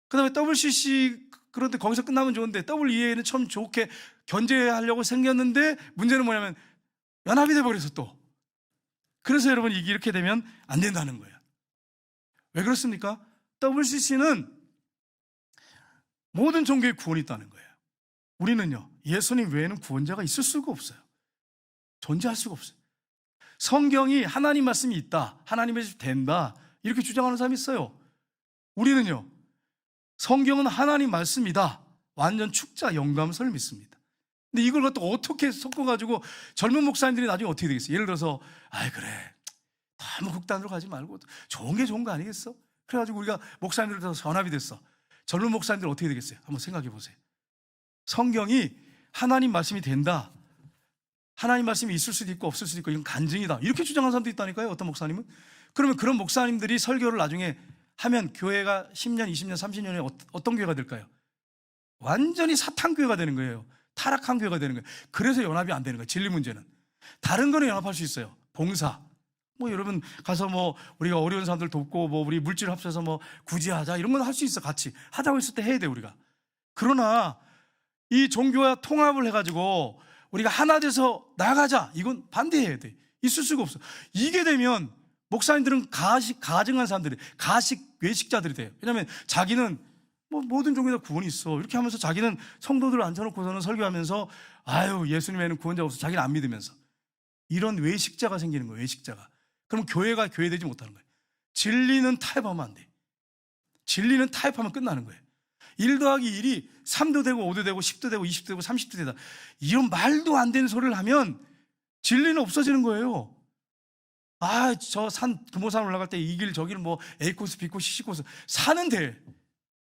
그 다음에 WCC, 그런데 거기서 끝나면 좋은데 WEA는 처음 좋게 견제하려고 생겼는데, 문제는 뭐냐면 연합이 돼버려서 또. 그래서 여러분 이게 이렇게 되면 안 된다는 거예요. 왜 그렇습니까? WCC는 모든 종교의 구원이 있다는 거예요. 우리는요, 예수님 외에는 구원자가 있을 수가 없어요. 존재할 수가 없어요. 성경이 하나님 말씀이 있다, 하나님의 집 된다, 이렇게 주장하는 사람이 있어요. 우리는요, 성경은 하나님 말씀이다, 완전 축자 영감서를 믿습니다. 근데 이걸 갖다 어떻게 섞어가지고 젊은 목사님들이 나중에 어떻게 되겠어요? 예를 들어서 그래, 너무 극단으로 가지 말고 좋은 게 좋은 거 아니겠어? 그래가지고 우리가 목사님들도 전합이 됐어. 젊은 목사님들 어떻게 되겠어요? 한번 생각해 보세요. 성경이 하나님 말씀이 된다, 하나님 말씀이 있을 수도 있고 없을 수도 있고 이건 간증이다, 이렇게 주장하는 사람도 있다니까요. 어떤 목사님은. 그러면 그런 목사님들이 설교를 나중에 하면 교회가 10년, 20년, 30년에 어떤 교회가 될까요? 완전히 사탄교회가 되는 거예요. 타락한 교회가 되는 거예요. 그래서 연합이 안 되는 거예요. 진리 문제는. 다른 거는 연합할 수 있어요. 봉사, 뭐 여러분 가서 뭐 우리가 어려운 사람들 돕고 뭐 우리 물질 합쳐서 뭐 구제하자, 이런 건 할 수 있어. 같이 하자고 했을 때 해야 돼 우리가. 그러나 이 종교와 통합을 해가지고 우리가 하나 돼서 나가자, 이건 반대해야 돼. 있을 수가 없어. 이게 되면 목사님들은 가증한 사람들이, 외식자들이 돼요. 왜냐하면 자기는 뭐 모든 종교에 다 구원이 있어, 이렇게 하면서 자기는 성도들을 앉혀놓고서는 설교하면서 예수님에는 구원자가 없어, 자기는 안 믿으면서. 이런 외식자가 생기는 거예요. 외식자가. 그럼 교회가 교회되지 못하는 거예요. 진리는 타협하면 안 돼. 진리는 타협하면 끝나는 거예요. 1 더하기 1이 3도 되고 5도 되고 10도 되고 20도 되고 30도 되다, 이런 말도 안 되는 소리를 하면 진리는 없어지는 거예요. 저 금호산 올라갈 때 이 길 저 길 뭐 A코스 B코스 C코스 사는데,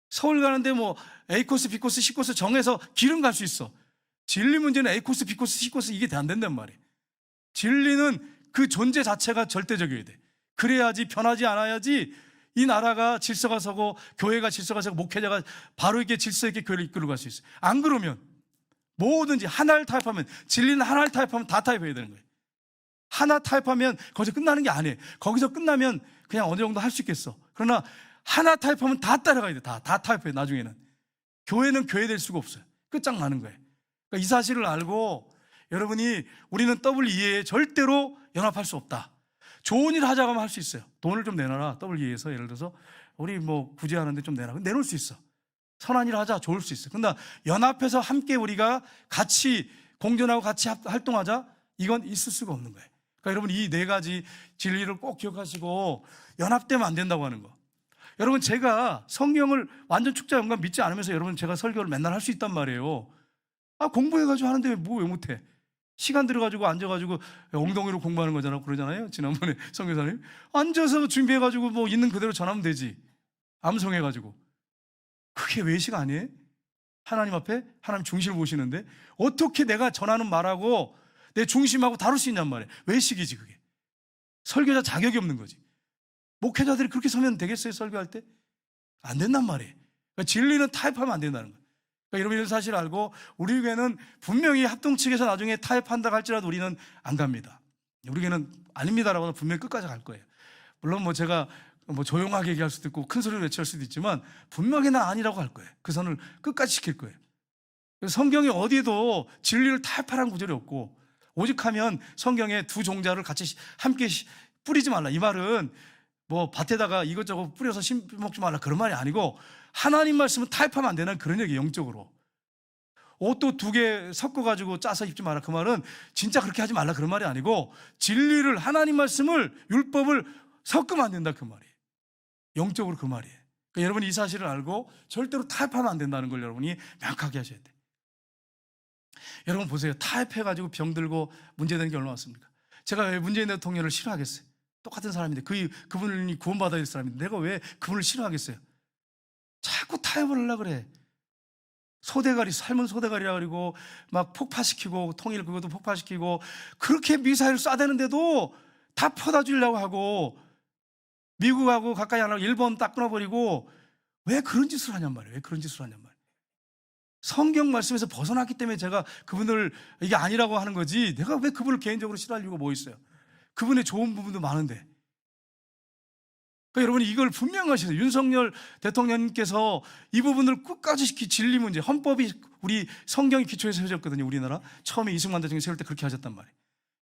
서울 가는데 뭐 A코스 B코스 C코스 정해서 길은 갈 수 있어. 진리 문제는 A코스 B코스 C코스 이게 안 된단 말이에요. 진리는 그 존재 자체가 절대적이어야 돼. 그래야지, 변하지 않아야지 이 나라가 질서가 서고 교회가 질서가 서고 목회자가 바로 이렇게 질서 있게 교회를 이끌고 갈 수 있어요. 안 그러면 뭐든지 하나를 타협하면, 진리는 하나를 타협하면 다 타협해야 되는 거예요. 하나 타협하면 거기서 끝나는 게 아니에요. 거기서 끝나면 그냥 어느 정도 할 수 있겠어. 그러나 하나 타협하면 다 따라가야 돼. 다 타협해 나중에는. 교회는 교회 될 수가 없어요. 끝장나는 거예요. 그러니까 이 사실을 알고 여러분이 우리는 WEA에 절대로 연합할 수 없다. 좋은 일 하자고 하면 할 수 있어요. 돈을 좀 내놔라. WEA에서 예를 들어서 우리 뭐 구제하는데 좀 내놔. 내놓을 수 있어. 선한 일 하자. 좋을 수 있어요. 근데 연합해서 함께 우리가 같이 공존하고 같이 활동하자. 이건 있을 수가 없는 거예요. 그러니까 여러분 이 네 가지 진리를 꼭 기억하시고 연합되면 안 된다고 하는 거. 여러분 제가 성경을 완전 축자 연관 믿지 않으면서 여러분 제가 설교를 맨날 할 수 있단 말이에요. 공부해가지고 하는데 왜 못해? 시간 들어가지고 앉아가지고 엉덩이로 공부하는 거잖아. 그러잖아요. 지난번에 선교사님 앉아서 준비해가지고 뭐 있는 그대로 전하면 되지. 암송해가지고. 그게 외식 아니에요? 하나님 앞에 하나님 중심을 보시는데 어떻게 내가 전하는 말하고 내 중심하고 다룰 수 있냔 말이에요. 외식이지 그게. 설교자 자격이 없는 거지. 목회자들이 그렇게 서면 되겠어요? 설교할 때? 안 된단 말이에요. 그러니까 진리는 타협하면 안 된다는 거예요. 그러니까 여러분 이런 사실을 알고 우리 교회는 분명히 합동 측에서 나중에 타협한다고 할지라도 우리는 안 갑니다. 우리 교회는 아닙니다라고 분명히 끝까지 갈 거예요. 물론 뭐 제가 뭐 조용하게 얘기할 수도 있고 큰 소리로 외칠 수도 있지만 분명히 난 아니라고 할 거예요. 그 선을 끝까지 지킬 거예요. 성경에 어디에도 진리를 타협하라는 구절이 없고 오직하면 성경에 두 종자를 같이 함께 뿌리지 말라. 이 말은 뭐 밭에다가 이것저것 뿌려서 심먹지 말라 그런 말이 아니고 하나님 말씀은 타협하면 안 되는 그런 얘기예요. 영적으로. 옷도 두 개 섞어가지고 짜서 입지 마라. 그 말은 진짜 그렇게 하지 말라 그런 말이 아니고 진리를 하나님 말씀을 율법을 섞으면 안 된다 그 말이에요. 영적으로 그 말이에요. 그러니까 여러분이 이 사실을 알고 절대로 타협하면 안 된다는 걸 여러분이 명확하게 하셔야 돼요. 여러분 보세요. 타협해가지고 병들고 문제되는 게 얼마나 많습니까? 제가 왜 문재인 대통령을 싫어하겠어요? 똑같은 사람인데 그분이 구원받아야 될 사람인데 내가 왜 그분을 싫어하겠어요? 자꾸 타협을 하려고 그래. 소대가리, 삶은 소대가리라 그러고 막 폭파시키고 통일 그것도 폭파시키고 그렇게 미사일을 쏴대는데도 다 퍼다 주려고 하고 미국하고 가까이 안 하고 일본 딱 끊어버리고 왜 그런 짓을 하냔 말이에요. 왜 그런 짓을 하냔 말이에요. 성경 말씀에서 벗어났기 때문에 제가 그분을 이게 아니라고 하는 거지 내가 왜 그분을 개인적으로 싫어할 이유가 뭐 있어요? 그분의 좋은 부분도 많은데. 그러니까 여러분이 이걸 분명하시세요. 윤석열 대통령님께서 이 부분을 끝까지 진리 문제, 헌법이 우리 성경의 기초에 세워졌거든요. 우리나라 처음에 이승만 대통령이 세울 때 그렇게 하셨단 말이에요.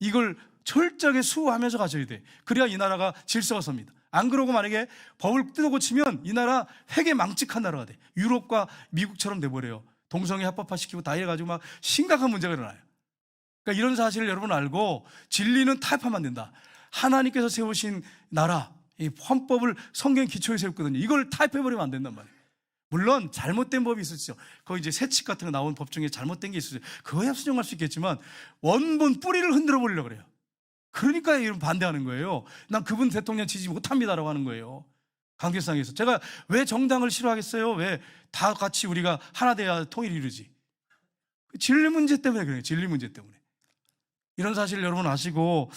이걸 철저하게 수호하면서 가셔야 돼. 그래야 이 나라가 질서가 섭니다. 안 그러고 만약에 법을 뜯어고치면 이 나라 회계 망측한 나라가 돼. 유럽과 미국처럼 돼버려요. 동성애 합법화시키고 다 해가지고 막 심각한 문제가 일어나요. 그러니까 이런 사실을 여러분 알고 진리는 타협하면 안 된다. 하나님께서 세우신 나라, 이 헌법을 성경 기초에 세웠거든요. 이걸 타협해버리면 안 된단 말이에요. 물론 잘못된 법이 있었죠. 거기 이제 세칙 같은 거 나온 법 중에 잘못된 게 있었죠. 그거야 수정할 수 있겠지만 원본 뿌리를 흔들어 버리려고 그래요. 그러니까 이런 반대하는 거예요. 난 그분 대통령 지지 못합니다라고 하는 거예요. 관계상에서. 제가 왜 정당을 싫어하겠어요? 왜 다 같이 우리가 하나 돼야 통일이 이루지? 진리 문제 때문에 그래요. 진리 문제 때문에. 이런 사실을 여러분 아시고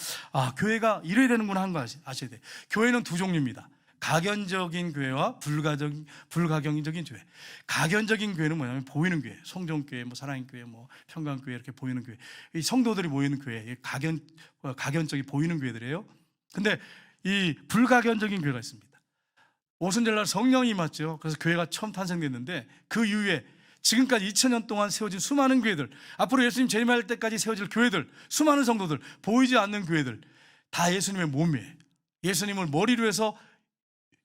교회가 이래야 되는구나 하는 거 아셔야 돼요. 교회는 두 종류입니다. 가견적인 교회와 불가견적인 교회. 가견적인 교회는 뭐냐면 보이는 교회, 성종교회, 뭐 사랑교회, 뭐 평강교회 이렇게 보이는 교회. 이 성도들이 모이는 교회, 가견적이 보이는 교회들이에요. 근데 이 불가견적인 교회가 있습니다. 오순절날 성령이 임했죠. 그래서 교회가 처음 탄생됐는데 그 이후에 지금까지 2000년 동안 세워진 수많은 교회들, 앞으로 예수님 재림할 때까지 세워질 교회들, 수많은 성도들, 보이지 않는 교회들 다 예수님의 몸이에요. 예수님을 머리로 해서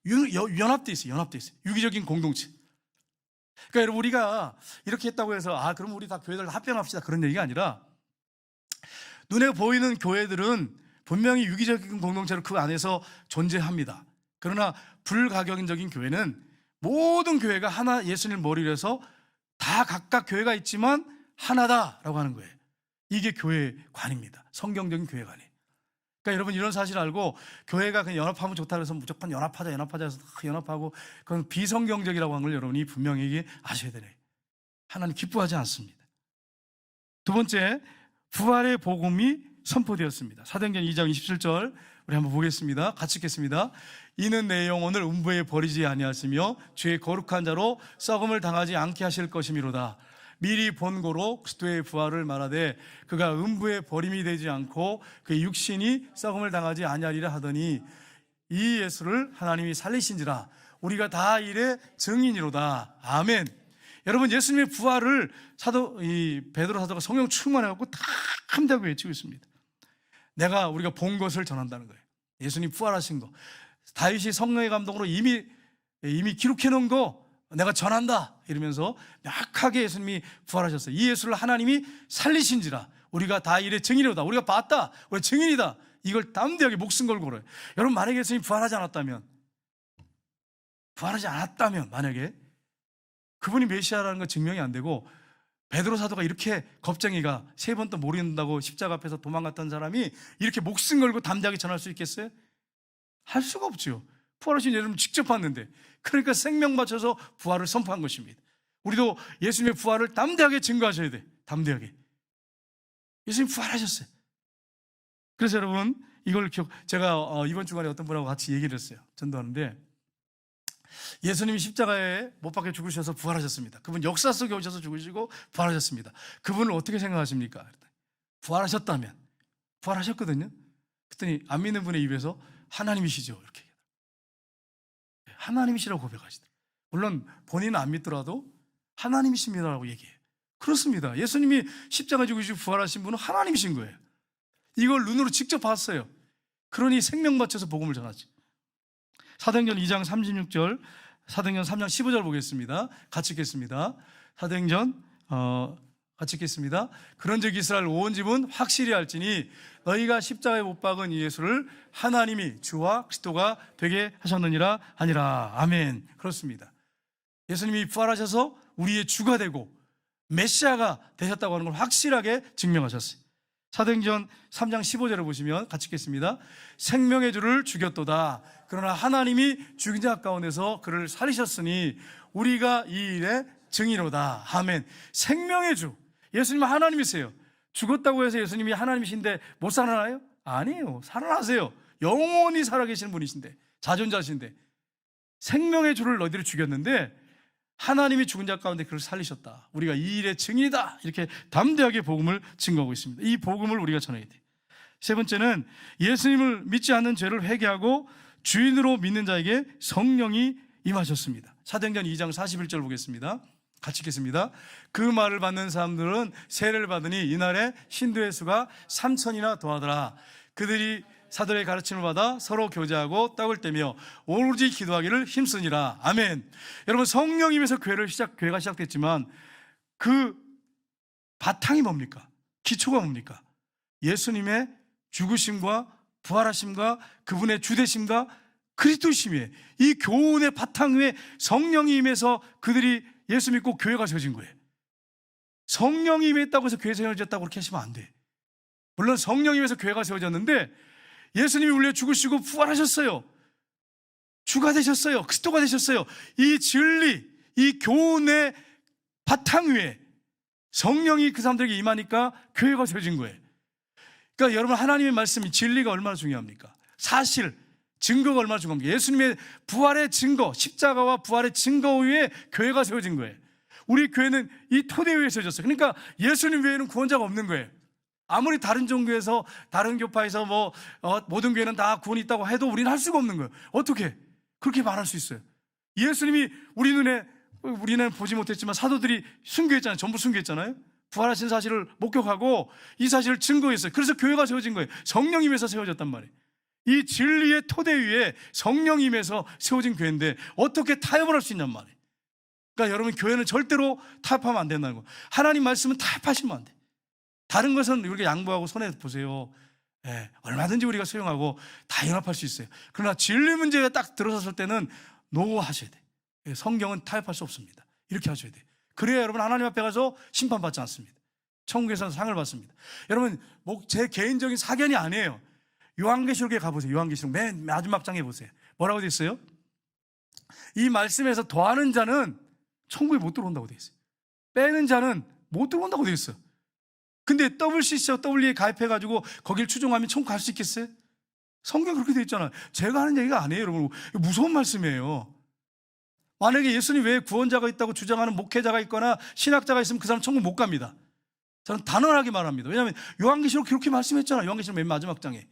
연합되어 있어요. 연합되어 있어요. 유기적인 공동체. 그러니까 여러분 우리가 이렇게 했다고 해서 그럼 우리 다 교회들 합병합시다 그런 얘기가 아니라 눈에 보이는 교회들은 분명히 유기적인 공동체로 그 안에서 존재합니다. 그러나 불가견적인 교회는 모든 교회가 하나 예수님 머리로 해서 다 각각 교회가 있지만 하나다라고 하는 거예요. 이게 교회관입니다. 성경적인 교회관이에요. 그러니까 여러분 이런 사실 알고 교회가 그냥 연합하면 좋다 그래서 무조건 연합하자 해서 연합하고 그건 비성경적이라고 하는 걸 여러분이 분명히 아셔야 되네요. 하나님 기뻐하지 않습니다. 두 번째, 부활의 복음이 선포되었습니다. 사도행전 2장 27절 우리 한번 보겠습니다. 같이 읽겠습니다. 이는 내 영혼을 음부에 버리지 아니하시며 주의 거룩한 자로 썩음을 당하지 않게 하실 것이미로다. 미리 본고로 그리스도의 부활을 말하되 그가 음부에 버림이 되지 않고 그의 육신이 썩음을 당하지 아니하리라 하더니 이 예수를 하나님이 살리신지라 우리가 다 이래 증인이로다. 아멘. 여러분, 예수님의 부활을 베드로 사도가 성령 충만해갖고 다 함대하고 외치고 있습니다. 우리가 본 것을 전한다는 거예요. 예수님 부활하신 거, 다윗이 성령의 감동으로 이미 기록해 놓은 거 내가 전한다 이러면서 명확하게 예수님이 부활하셨어요. 이 예수를 하나님이 살리신지라 우리가 다 이래 증인이로다. 우리가 봤다, 우리가 증인이다. 이걸 담대하게 목숨 걸고 걸어요. 여러분, 만약에 예수님이 부활하지 않았다면 만약에 그분이 메시아라는 거 증명이 안 되고 베드로 사도가 이렇게 겁쟁이가 3번 또 모른다고 십자가 앞에서 도망갔던 사람이 이렇게 목숨 걸고 담대하게 전할 수 있겠어요? 할 수가 없죠. 부활하신 예수님 직접 봤는데, 그러니까 생명 바쳐서 부활을 선포한 것입니다. 우리도 예수님의 부활을 담대하게 증거하셔야 돼. 담대하게. 예수님 부활하셨어요. 그래서 여러분, 이걸 제가 이번 주간에 어떤 분하고 같이 얘기를 했어요. 전도하는데, 예수님이 십자가에 못 박혀 죽으셔서 부활하셨습니다. 그분 역사 속에 오셔서 죽으시고 부활하셨습니다. 그분을 어떻게 생각하십니까? 부활하셨다면, 부활하셨거든요. 그랬더니 안 믿는 분의 입에서 하나님이시죠, 이렇게 하나님이시라고 고백하시더라고요. 물론 본인은 안 믿더라도 하나님이십니다라고 얘기해요. 그렇습니다. 예수님이 십자가에 죽으시고 부활하신 분은 하나님이신 거예요. 이걸 눈으로 직접 봤어요. 그러니 생명 바쳐서 복음을 전하지. 사도행전 2장 36절, 사도행전 3장 15절 보겠습니다. 같이 읽겠습니다. 사도행전 같이 읽겠습니다. 그런즉 이스라엘 온 집은 확실히 알지니 너희가 십자가에 못 박은 이 예수를 하나님이 주와 그리스도가 되게 하셨느니라 하니라. 아멘. 그렇습니다. 예수님이 부활하셔서 우리의 주가 되고 메시아가 되셨다고 하는 걸 확실하게 증명하셨어요. 사도행전 3장 15절을 보시면 같이 읽겠습니다. 생명의 주를 죽였도다. 그러나 하나님이 죽인 자 가운데서 그를 살리셨으니 우리가 이 일에 증인이로다. 아멘. 생명의 주, 예수님은 하나님이세요. 죽었다고 해서 예수님이 하나님이신데 못 살아나요? 아니에요. 살아나세요. 영원히 살아계시는 분이신데, 자존자신데, 생명의 주를 너희들이 죽였는데 하나님이 죽은 자 가운데 그를 살리셨다. 우리가 이 일의 증인이다. 이렇게 담대하게 복음을 증거하고 있습니다. 이 복음을 우리가 전해야 돼. 세 번째는 예수님을 믿지 않는 죄를 회개하고 주인으로 믿는 자에게 성령이 임하셨습니다. 사도행전 2장 41절 보겠습니다. 같이 읽겠습니다. 그 말을 받는 사람들은 세례를 받으니 이날에 신도의 수가 3,000이나 더하더라. 그들이 사도의 가르침을 받아 서로 교제하고 떡을 떼며 오로지 기도하기를 힘쓰니라. 아멘. 여러분, 성령님에서 교회가 시작됐지만 그 바탕이 뭡니까? 기초가 뭡니까? 예수님의 죽으심과 부활하심과 그분의 주되심과 그리스도심이에요. 이 교훈의 바탕 위에 성령이 임해서 그들이 예수 믿고 교회가 세워진 거예요. 성령이 임했다고 해서 교회 세워졌다고 그렇게 하시면 안 돼. 물론 성령이 임해서 교회가 세워졌는데 예수님이 우리 죽으시고 부활하셨어요. 주가 되셨어요. 그리스도가 되셨어요. 이 진리, 이 교훈의 바탕 위에 성령이 그 사람들에게 임하니까 교회가 세워진 거예요. 그러니까 여러분, 하나님의 말씀이 진리가 얼마나 중요합니까? 사실, 증거가 얼마나 중요합니까? 예수님의 부활의 증거, 십자가와 부활의 증거 위에 교회가 세워진 거예요. 우리 교회는 이 토대 위에 세워졌어요. 그러니까 예수님 외에는 구원자가 없는 거예요. 아무리 다른 종교에서, 다른 교파에서 모든 교회는 다 구원이 있다고 해도 우리는 할 수가 없는 거예요. 어떻게 그렇게 말할 수 있어요? 예수님이 우리는 보지 못했지만 사도들이 순교했잖아요. 전부 순교했잖아요. 부활하신 사실을 목격하고 이 사실을 증거했어요. 그래서 교회가 세워진 거예요. 성령님에서 세워졌단 말이에요. 이 진리의 토대 위에 성령님에서 세워진 교회인데 어떻게 타협을 할 수 있냔 말이에요. 그러니까 여러분, 교회는 절대로 타협하면 안 된다는 거예요. 하나님 말씀은 타협하시면 안 돼. 다른 것은 우리가 양보하고 손해 보세요. 얼마든지 우리가 수용하고 다 연합할 수 있어요. 그러나 진리 문제가 딱 들어섰을 때는 노하셔야 돼. 성경은 타협할 수 없습니다. 이렇게 하셔야 돼. 그래야 여러분 하나님 앞에 가서 심판받지 않습니다. 천국에서는 상을 받습니다. 여러분, 제 개인적인 사견이 아니에요. 요한계시록에 가보세요. 요한계시록 맨 마지막 장에 보세요. 뭐라고 되어 있어요? 이 말씀에서 더하는 자는 천국에 못 들어온다고 되어 있어요. 빼는 자는 못 들어온다고 되어 있어요. 근데 WCC와 W에 가입해가지고 거길 추종하면 천국 갈 수 있겠어요? 성경 그렇게 되어 있잖아요. 제가 하는 얘기가 아니에요, 여러분. 무서운 말씀이에요. 만약에 예수님 외에 구원자가 있다고 주장하는 목회자가 있거나 신학자가 있으면 그 사람 천국 못 갑니다. 저는 단언하게 말합니다. 왜냐하면 요한계시록 그렇게 말씀했잖아요. 요한계시록 맨 마지막 장에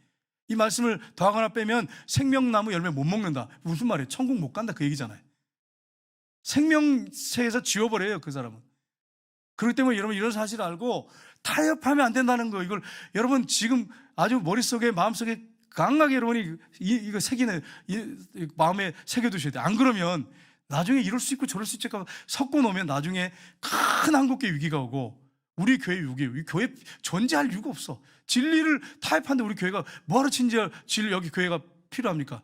이 말씀을 더하거나 빼면 생명나무 열매 못 먹는다. 무슨 말이에요? 천국 못 간다 그 얘기잖아요. 생명체에서 지워버려요, 그 사람은. 그렇기 때문에 여러분 이런 사실을 알고 타협하면 안 된다는 거, 이걸 여러분 지금 아주 머릿속에, 마음속에 강하게 여러분이 이거 새기는, 마음에 새겨두셔야 돼요. 안 그러면 나중에 이럴 수 있고 저럴 수 있을까 섞어 놓으면 나중에 큰 한국교회 위기가 오고, 우리 교회 위기, 우리 교회 존재할 이유가 없어. 진리를 타협하는데 우리 교회가 뭐하러 진리 여기 교회가 필요합니까?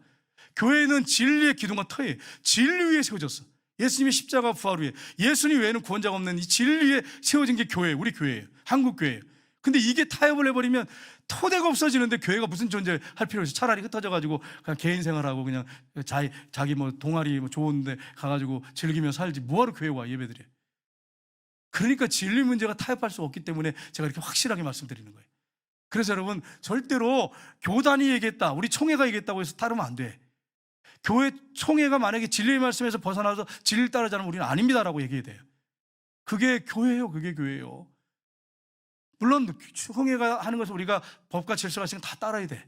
교회는 진리의 기둥과 터에 진리 위에 세워졌어. 예수님의 십자가 부활 위에, 예수님 외에는 구원자가 없는 이 진리 위에 세워진 게 교회, 우리 교회예요. 한국 교회예요. 근데 이게 타협을 해버리면 토대가 없어지는데 교회가 무슨 존재할 필요가 있어. 차라리 흩어져가지고 그냥 개인 생활하고 그냥 자기 뭐 동아리 뭐 좋은데 가가지고 즐기며 살지, 뭐하러 교회 와 예배드려. 그러니까 진리 문제가 타협할 수 없기 때문에 제가 이렇게 확실하게 말씀드리는 거예요. 그래서 여러분 절대로 교단이 얘기했다, 우리 총회가 얘기했다고 해서 따르면 안 돼. 교회 총회가 만약에 진리의 말씀에서 벗어나서 진리를 따르자면 우리는 아닙니다라고 얘기해야 돼요. 그게 교회예요. 그게 교회예요. 물론 총회가 하는 것을 우리가 법과 질서가 지금 다 따라야 돼.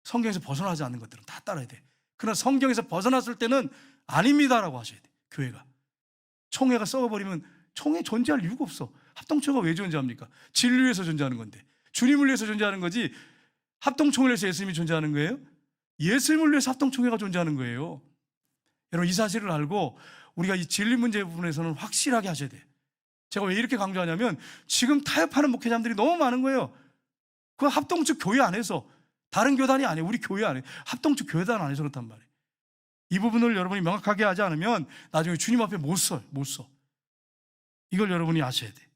성경에서 벗어나지 않는 것들은 다 따라야 돼. 그러나 성경에서 벗어났을 때는 아닙니다라고 하셔야 돼. 교회가. 총회가 썩어버리면 총회 존재할 이유가 없어. 합동총회가 왜 존재합니까? 진리 위해서 존재하는 건데, 주님을 위해서 존재하는 거지. 합동총회를 위해서 예수님이 존재하는 거예요? 예수님을 위해서 합동총회가 존재하는 거예요. 여러분 이 사실을 알고 우리가 이 진리 문제 부분에서는 확실하게 하셔야 돼요. 제가 왜 이렇게 강조하냐면 지금 타협하는 목회자들이 너무 많은 거예요. 그 합동적 교회 안에서, 다른 교단이 아니에요. 우리 교회 안에, 합동적 교회단 안에서 그렇단 말이에요. 이 부분을 여러분이 명확하게 하지 않으면 나중에 주님 앞에 못 서. 이걸 여러분이 아셔야 돼요.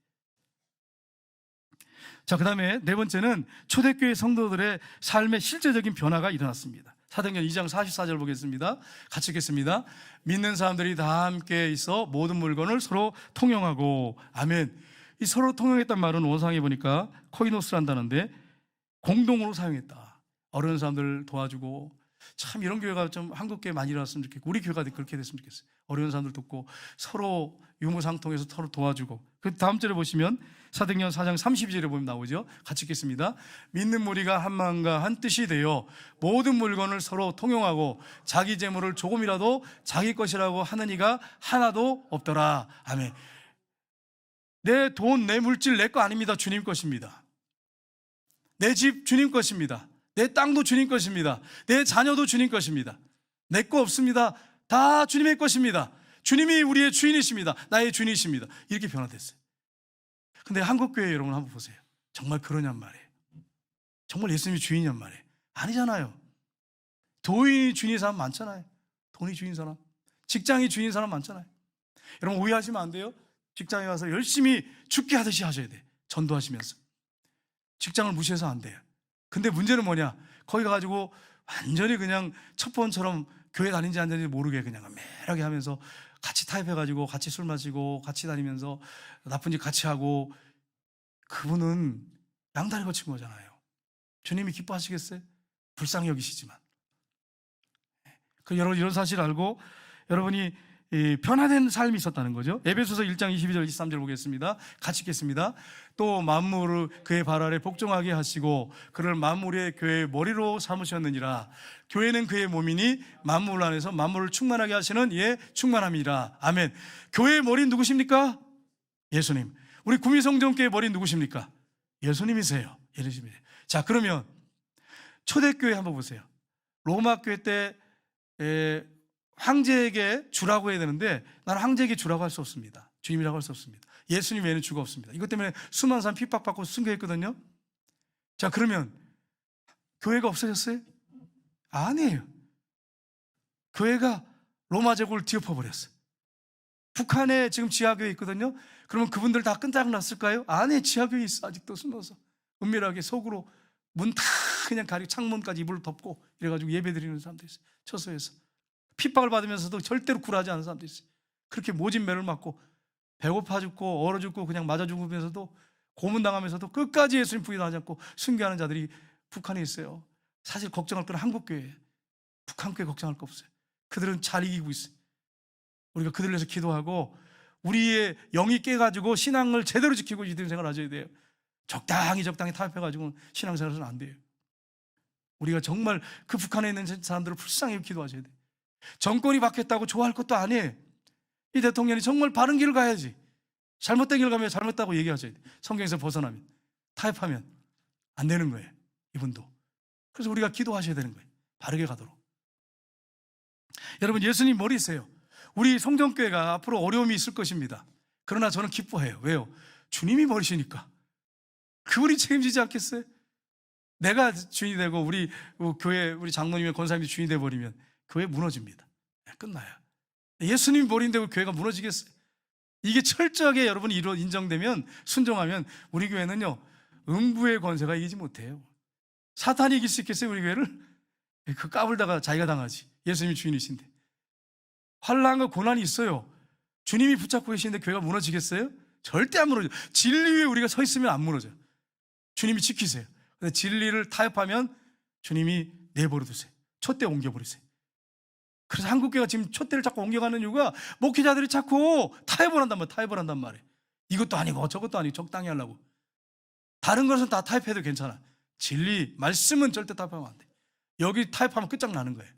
자, 그 다음에 네 번째는 초대교회 성도들의 삶의 실제적인 변화가 일어났습니다. 사도행전 2장 44절 보겠습니다. 같이 읽겠습니다. 믿는 사람들이 다 함께 있어 모든 물건을 서로 통용하고. 아멘. 이 서로 통용했단 말은 원상에 보니까 코이노스란다는데 공동으로 사용했다. 어려운 사람들 도와주고. 참 이런 교회가 좀 한국 교회 많이 일어났으면 좋겠고, 우리 교회가 그렇게 됐으면 좋겠어요. 어려운 사람들 돕고 서로 유무상통해서 서로 도와주고. 그 다음 절에 보시면 사도행전 4장 32절에 보면 나오죠. 같이 읽겠습니다. 믿는 무리가 한 마음과 한 뜻이 되어 모든 물건을 서로 통용하고 자기 재물을 조금이라도 자기 것이라고 하는 이가 하나도 없더라. 아멘. 내 돈, 내 물질 내 거 아닙니다. 주님 것입니다. 내 집 주님 것입니다. 내 땅도 주님 것입니다. 내 자녀도 주님 것입니다. 내 거 없습니다. 다 주님의 것입니다. 주님이 우리의 주인이십니다. 나의 주인이십니다. 이렇게 변화됐어요. 근데 한국교회 여러분 한번 보세요. 정말 그러냔 말이에요. 정말 예수님이 주인이냔 말이에요. 아니잖아요. 돈이 주인인 사람 많잖아요. 돈이 주인인 사람, 직장이 주인인 사람 많잖아요. 여러분 오해하시면 안 돼요. 직장에 가서 열심히 죽게 하듯이 하셔야 돼. 전도하시면서 직장을 무시해서 안 돼요. 근데 문제는 뭐냐, 거기 가가지고 완전히 그냥 첩보원처럼 교회 다닌지 안 다닌지 모르게 그냥 매하게 하면서 같이 타협해가지고 같이 술 마시고 같이 다니면서 나쁜 짓 같이 하고, 그분은 양다리 거친 거잖아요. 주님이 기뻐하시겠어요? 불쌍히 여기시지만. 여러분 이런 사실 알고 여러분이 변화된 삶이 있었다는 거죠. 에베소서 1장 22절 23절 보겠습니다. 같이 읽겠습니다. 또 만물을 그의 발 아래 복종하게 하시고 그를 만물의 교회의 머리로 삼으셨느니라. 교회는 그의 몸이니 만물 안에서 만물을 충만하게 하시는 이의 충만함이라. 아멘. 교회의 머리는 누구십니까? 예수님. 우리 구미성전교회의 머리는 누구십니까? 예수님이세요. 예수님이세요. 자, 그러면 초대교회 한번 보세요. 로마 교회 때 황제에게 주라고 해야 되는데 나는 황제에게 주라고 할 수 없습니다. 주님이라고 할 수 없습니다. 예수님 외에는 주가 없습니다. 이것 때문에 수많은 사람 핍박받고 순교했거든요. 자, 그러면 교회가 없어졌어요? 아니에요. 교회가 로마 제국을 뒤엎어버렸어요. 북한에 지금 지하교회 있거든요. 그러면 그분들 다 끈적났을까요? 아니에요. 지하교회 있어. 아직도 숨어서 은밀하게 속으로 문 다 그냥 가리고 창문까지 이불을 덮고 이래가지고 예배드리는 사람도 있어요. 처소에서 핍박을 받으면서도 절대로 굴하지 않은 사람도 있어요. 그렇게 모진 매를 맞고 배고파 죽고 얼어 죽고 그냥 맞아 죽으면서도 고문당하면서도 끝까지 예수님 부인하지 않고 순교하는 자들이 북한에 있어요. 사실 걱정할 건 한국교회예요. 북한교회 걱정할 거 없어요. 그들은 잘 이기고 있어요. 우리가 그들을 위해서 기도하고 우리의 영이 깨가지고 신앙을 제대로 지키고 이들 생활을 하셔야 돼요. 적당히 타협해가지고 신앙생활은 안 돼요. 우리가 정말 그 북한에 있는 사람들을 불쌍히 기도하셔야 돼요. 정권이 바뀌었다고 좋아할 것도 아니에요. 이 대통령이 정말 바른 길을 가야지. 잘못된 길을 가면 잘못다고 얘기하셔야 돼. 성경에서 벗어나면, 타협하면 안 되는 거예요, 이분도. 그래서 우리가 기도하셔야 되는 거예요, 바르게 가도록. 여러분, 예수님 머리세요. 우리 성전교회가 앞으로 어려움이 있을 것입니다. 그러나 저는 기뻐해요. 왜요? 주님이 머리시니까. 그분이 책임지지 않겠어요? 내가 주인이 되고 우리 교회, 우리 장로님의 권사님이 주인이 되어버리면 교회 무너집니다. 끝나요. 예수님이 머리인데 우리 교회가 무너지겠어요? 이게 철저하게 여러분이 인정되면, 순종하면 우리 교회는요, 음부의 권세가 이기지 못해요. 사탄이 이길 수 있겠어요, 우리 교회를? 그 까불다가 자기가 당하지. 예수님이 주인이신데. 환난과 고난이 있어요. 주님이 붙잡고 계시는데 교회가 무너지겠어요? 절대 안 무너져요. 진리 위에 우리가 서 있으면 안 무너져요. 주님이 지키세요. 근데 진리를 타협하면 주님이 내버려 두세요. 촛대 옮겨버리세요. 그래서 한국교회가 지금 촛대를 자꾸 옮겨가는 이유가 목회자들이 자꾸 타협을 한단 말이에요. 이것도 아니고 저것도 아니고 적당히 하려고. 다른 것은 다 타협해도 괜찮아. 진리, 말씀은 절대 타협하면 안 돼. 여기 타협하면 끝장나는 거예요.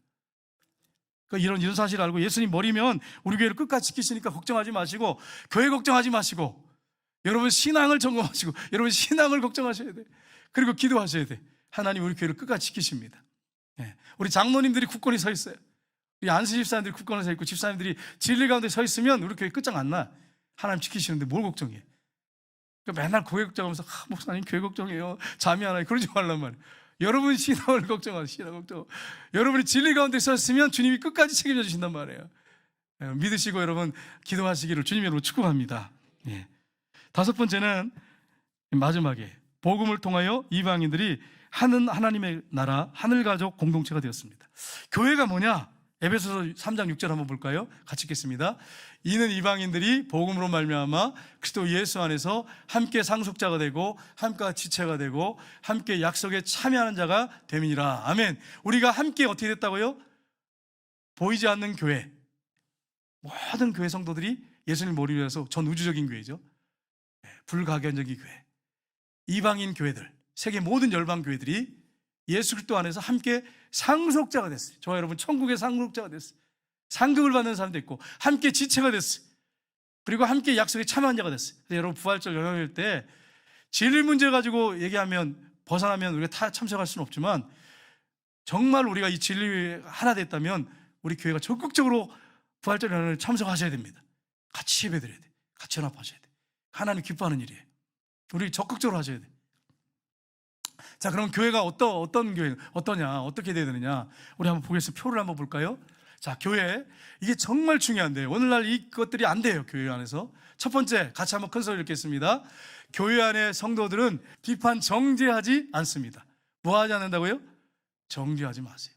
그러니까 이런 사실을 알고 예수님 머리면 우리 교회를 끝까지 지키시니까 걱정하지 마시고, 교회 걱정하지 마시고, 여러분 신앙을 점검하시고, 여러분 신앙을 걱정하셔야 돼. 그리고 기도하셔야 돼. 하나님 우리 교회를 끝까지 지키십니다. 우리 장로님들이 굳건히 서 있어요. 우리 안수 집사님들이 굳건히 서 있고, 집사님들이 진리 가운데 서 있으면 우리 교회 끝장 안 나. 하나님 지키시는데 뭘 걱정해? 그러니까 맨날 교회 걱정하면서 목사님 교회 걱정해요, 잠이 안 와요, 그러지 말란 말이에요. 여러분 신앙을 걱정하세요. 신앙 걱정. 여러분이 진리 가운데 섰으면 주님이 끝까지 책임져 주신단 말이에요. 믿으시고 여러분 기도하시기를 주님 이름으로 축복합니다. 다섯 번째는 마지막에 복음을 통하여 이방인들이 하나님의 나라, 하늘가족 공동체가 되었습니다. 교회가 뭐냐? 에베소서 3장 6절 한번 볼까요? 같이 읽겠습니다. 이는 이방인들이 복음으로 말미암아 그리스도 예수 안에서 함께 상속자가 되고 함께 지체가 되고 함께 약속에 참여하는 자가 됨이니라. 아멘. 우리가 함께 어떻게 됐다고요? 보이지 않는 교회, 모든 교회 성도들이 예수님 머리로 해서 전 우주적인 교회죠. 불가견적인 교회, 이방인 교회들, 세계 모든 열방 교회들이 예수 그리스도 안에서 함께 상속자가 됐어요. 저와 여러분 천국의 상속자가 됐어요. 상급을 받는 사람도 있고 함께 지체가 됐어요. 그리고 함께 약속에 참여한 자가 됐어요. 여러분 부활절 연휴일 때 진리 문제 가지고 얘기하면, 벗어나면 우리가 참석할 수는 없지만, 정말 우리가 이 진리 하나 됐다면 우리 교회가 적극적으로 부활절 연휴에 참석하셔야 됩니다. 같이 예배드려야 돼. 같이 연합하셔야 돼. 하나님 기뻐하는 일이에요. 우리 적극적으로 하셔야 돼. 자, 그럼 교회가 어떤 교회, 어떠냐, 어떻게 돼야 되느냐, 우리 한번 보겠습니다. 표를 한번 볼까요? 자, 교회, 이게 정말 중요한데요. 오늘날 이것들이 안 돼요, 교회 안에서. 첫 번째, 같이 한번 큰 소리 읽겠습니다. 교회 안의 성도들은 비판 정죄하지 않습니다. 뭐 하지 않는다고요? 정죄하지 마세요.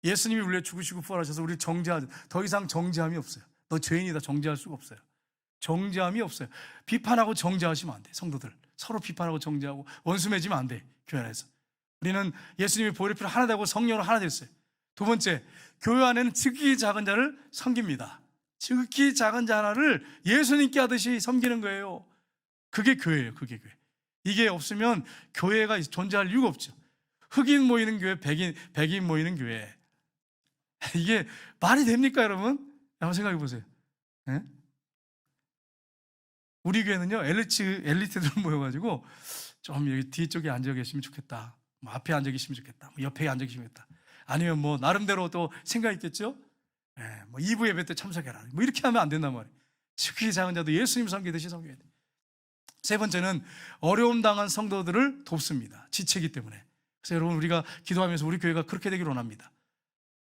예수님이 우리를 죽으시고 부활하셔서 우리를 정죄하지, 더 이상 정죄함이 없어요. 너 죄인이다, 정죄할 수가 없어요. 정죄함이 없어요. 비판하고 정죄하시면 안 돼. 성도들 서로 비판하고 정죄하고 원수 맺으면 안 돼. 교회 안에서 우리는 예수님의 보혈의 피로 하나 되고 성령으로 하나 됐어요. 두 번째, 교회 안에는 지극히 작은 자를 섬깁니다. 지극히 작은 자 하나를 예수님께 하듯이 섬기는 거예요. 그게 교회예요. 그게 교회. 이게 없으면 교회가 존재할 이유가 없죠. 흑인 모이는 교회, 백인 모이는 교회, 이게 말이 됩니까, 여러분? 한번 생각해 보세요. 네? 우리 교회는요, 엘리트들 모여가지고 좀 여기 뒤쪽에 앉아 계시면 좋겠다, 뭐 앞에 앉아 계시면 좋겠다, 뭐 옆에 앉아 계시면 좋겠다, 아니면 뭐 나름대로 또 생각 있겠죠? 뭐 2부 예배 때 참석해라, 뭐 이렇게 하면 안 된단 말이에요. 지극히 작은 자도 예수님 섬기듯이 섬겨야 돼. 세 번째는 어려움 당한 성도들을 돕습니다. 지체이기 때문에. 그래서 여러분, 우리가 기도하면서 우리 교회가 그렇게 되기를 원합니다.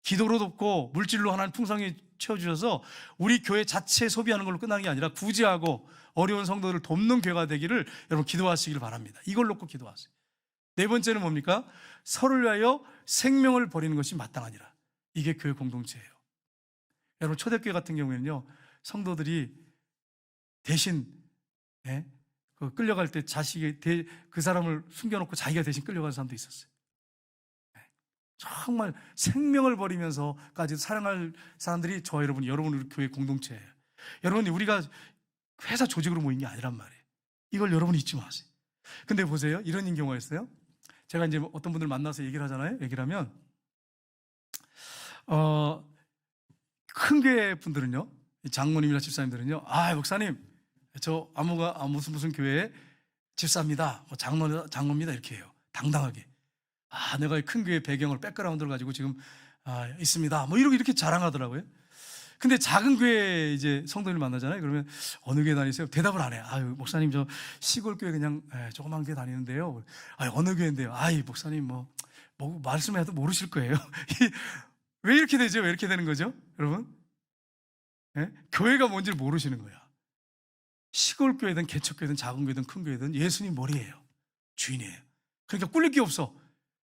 기도로 돕고 물질로 하나님 풍성히 채워주셔서 우리 교회 자체 소비하는 걸로 끝나는 게 아니라 구제하고 어려운 성도들을 돕는 교회가 되기를 여러분 기도하시길 바랍니다. 이걸 놓고 기도하세요. 네 번째는 뭡니까? 서로를 위하여 생명을 버리는 것이 마땅하니라. 이게 교회 공동체예요. 여러분, 초대교회 같은 경우에는요, 성도들이 대신 끌려갈 때 자식이 그 사람을 숨겨놓고 자기가 대신 끌려가는 사람도 있었어요. 정말 생명을 버리면서까지 사랑할 사람들이 저와 여러분 우리 교회 공동체예요. 여러분, 우리가 회사 조직으로 모인 게 아니란 말이에요. 이걸 여러분이 잊지 마세요. 근데 보세요, 이런 경우가 있어요. 제가 이제 어떤 분들 만나서 얘기를 하잖아요. 얘기를 하면 큰 교회 분들은요, 장모님이나 집사님들은요, 목사님, 저 무슨 교회에 집사입니다, 뭐 장로입니다, 이렇게 해요. 당당하게. 내가 큰 교회 배경을 백그라운드를 가지고 지금 있습니다, 뭐 이렇게 자랑하더라고요. 근데 작은 교회 이제 성도들 만나잖아요. 그러면 어느 교회 다니세요? 대답을 안 해요. 목사님, 저 시골 교회 그냥 조그만 교회 다니는데요. 어느 교회인데요? 목사님 뭐 말씀해도 모르실 거예요. 왜 이렇게 되죠? 왜 이렇게 되는 거죠, 여러분? 교회가 뭔지를 모르시는 거야. 시골 교회든 개척교회든 작은 교회든 큰 교회든 예수님 머리예요. 주인이에요. 그러니까 꿀릴 게 없어.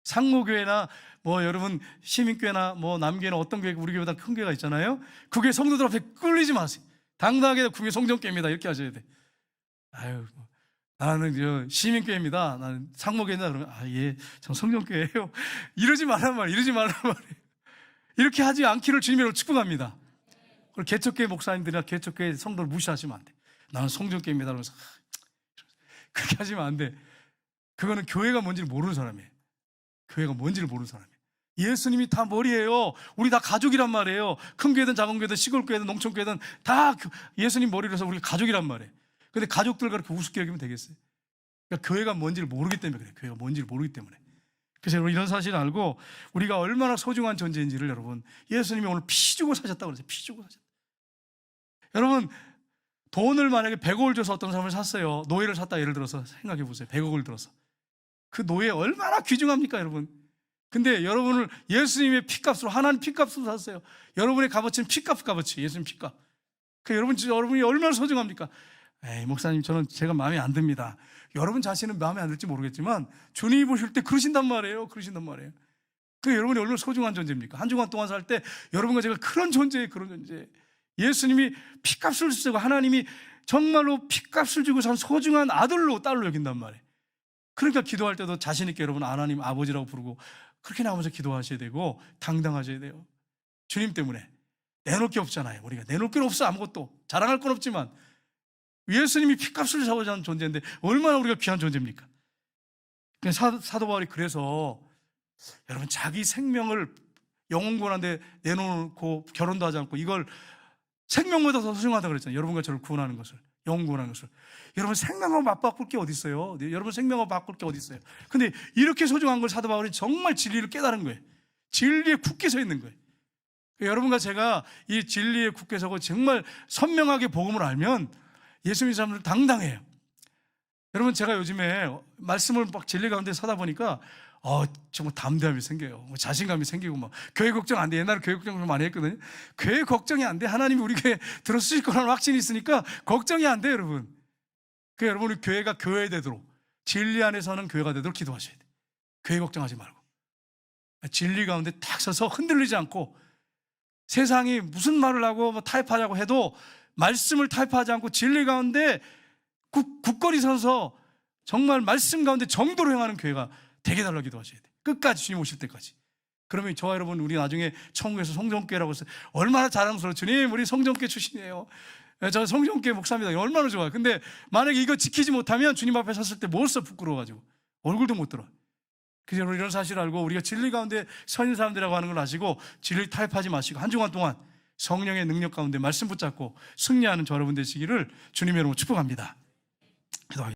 상모교회나 뭐 여러분 시민교회나 뭐 남교회나 어떤 교회, 우리 교회보다 큰 교회가 있잖아요. 그 교회 성도들 앞에 꿀리지 마세요. 당당하게 그게 성전교회입니다, 이렇게 하셔야 돼. 나는 저 시민교회입니다, 나는 상모교회다, 그러면 전 성전교회예요. 이러지 말란 말이에요. 이렇게 하지 않기를 주님으로 축복합니다. 그리고 개척교회 목사님들이나 개척교회 성도를 무시하시면 안 돼. 나는 성전교회입니다, 그러면서 그렇게 하시면 안 돼. 그거는 교회가 뭔지를 모르는 사람이에요. 교회가 뭔지를 모르는 사람이에요. 예수님이 다 머리예요. 우리 다 가족이란 말이에요. 큰 교회든 작은 교회든 시골 교회든 농촌 교회든 다 예수님 머리라서 우리 가족이란 말이에요. 근데 가족들과 그렇게 우습게 여기면 되겠어요? 그러니까 교회가 뭔지를 모르기 때문에 그래요. 교회가 뭔지를 모르기 때문에. 그래서 여러분, 이런 사실을 알고 우리가 얼마나 소중한 존재인지를, 여러분, 예수님이 오늘 피 주고 사셨다고 그러세요. 피 주고 사셨다. 여러분, 돈을 만약에 100억을 줘서 어떤 사람을 샀어요. 노예를 샀다, 예를 들어서 생각해 보세요. 100억을 들어서. 그 노예 얼마나 귀중합니까, 여러분? 근데 여러분을 예수님의 피값으로, 하나님 피값으로 샀어요. 여러분의 값어치는 값어치, 예수님 피값. 여러분이 얼마나 소중합니까? 목사님, 저는 제가 마음에 안 듭니다. 여러분 자신은 마음에 안 들지 모르겠지만 주님이 보실 때 그러신단 말이에요. 그 여러분이 얼마나 소중한 존재입니까? 한 주간 동안 살 때 여러분과 제가 그런 존재예요. 그런 존재. 예수님이 피값을 쓰고 하나님이 정말로 피값을 주고 산 소중한 아들로, 딸로 여긴단 말이에요. 그러니까 기도할 때도 자신 있게 여러분 하나님 아버지라고 부르고 그렇게 나오면서 기도하셔야 되고 당당하셔야 돼요. 주님 때문에. 내놓을 게 없잖아요. 우리가 내놓을 게 없어. 아무것도 자랑할 건 없지만 예수님이 피값을 사고자 하는 존재인데 얼마나 우리가 귀한 존재입니까? 사도 바울이 그래서 여러분, 자기 생명을 영혼구원한데 내놓고 결혼도 하지 않고 이걸 생명보다 더 소중하다고 그랬잖아요. 여러분과 저를 구원하는 것을, 영혼구원하는 것을. 여러분, 생명하고 맞바꿀 게 어디 있어요? 여러분, 생명하고 바꿀 게 어디 있어요? 근데 이렇게 소중한 걸 사도 바울이 정말 진리를 깨달은 거예요. 진리에 굳게 서 있는 거예요. 여러분과 제가 이 진리에 굳게 서고 정말 선명하게 복음을 알면 예수님 사람들 당당해요. 여러분, 제가 요즘에 말씀을 막 진리 가운데 서다 보니까 정말 담대함이 생겨요. 자신감이 생기고 막 교회 걱정 안 돼. 옛날에 교회 걱정 좀 많이 했거든요. 교회 걱정이 안 돼. 하나님이 우리 교회 들어쓰실 거라는 확신이 있으니까 걱정이 안 돼, 여러분. 여러분, 우리 교회가 교회되도록, 진리 안에서는 교회가 되도록 기도하셔야 돼. 교회 걱정하지 말고 진리 가운데 딱 서서 흔들리지 않고, 세상이 무슨 말을 하고 뭐 타협하자고 해도 말씀을 타협하지 않고 진리 가운데 굳건히 서서 정말 말씀 가운데 정도로 행하는 교회가 되게 달라고 기도하셔야 돼. 끝까지 주님 오실 때까지. 그러면 저와 여러분, 우리 나중에 천국에서 성전교회라고 해서 얼마나 자랑스러워. 주님, 우리 성전교회 출신이에요. 저 성전교회 목사입니다. 얼마나 좋아요. 근데 만약에 이거 지키지 못하면 주님 앞에 섰을 때 뭘 써, 부끄러워가지고 얼굴도 못 들어. 그래서 여러분, 이런 사실을 알고 우리가 진리 가운데 서 있는 사람들이라고 하는 걸 아시고 진리 타협하지 마시고 한 주간 동안 성령의 능력 가운데 말씀 붙잡고 승리하는 저 여러분 되시기를 주님의 이름으로 축복합니다. 기도하겠습니다.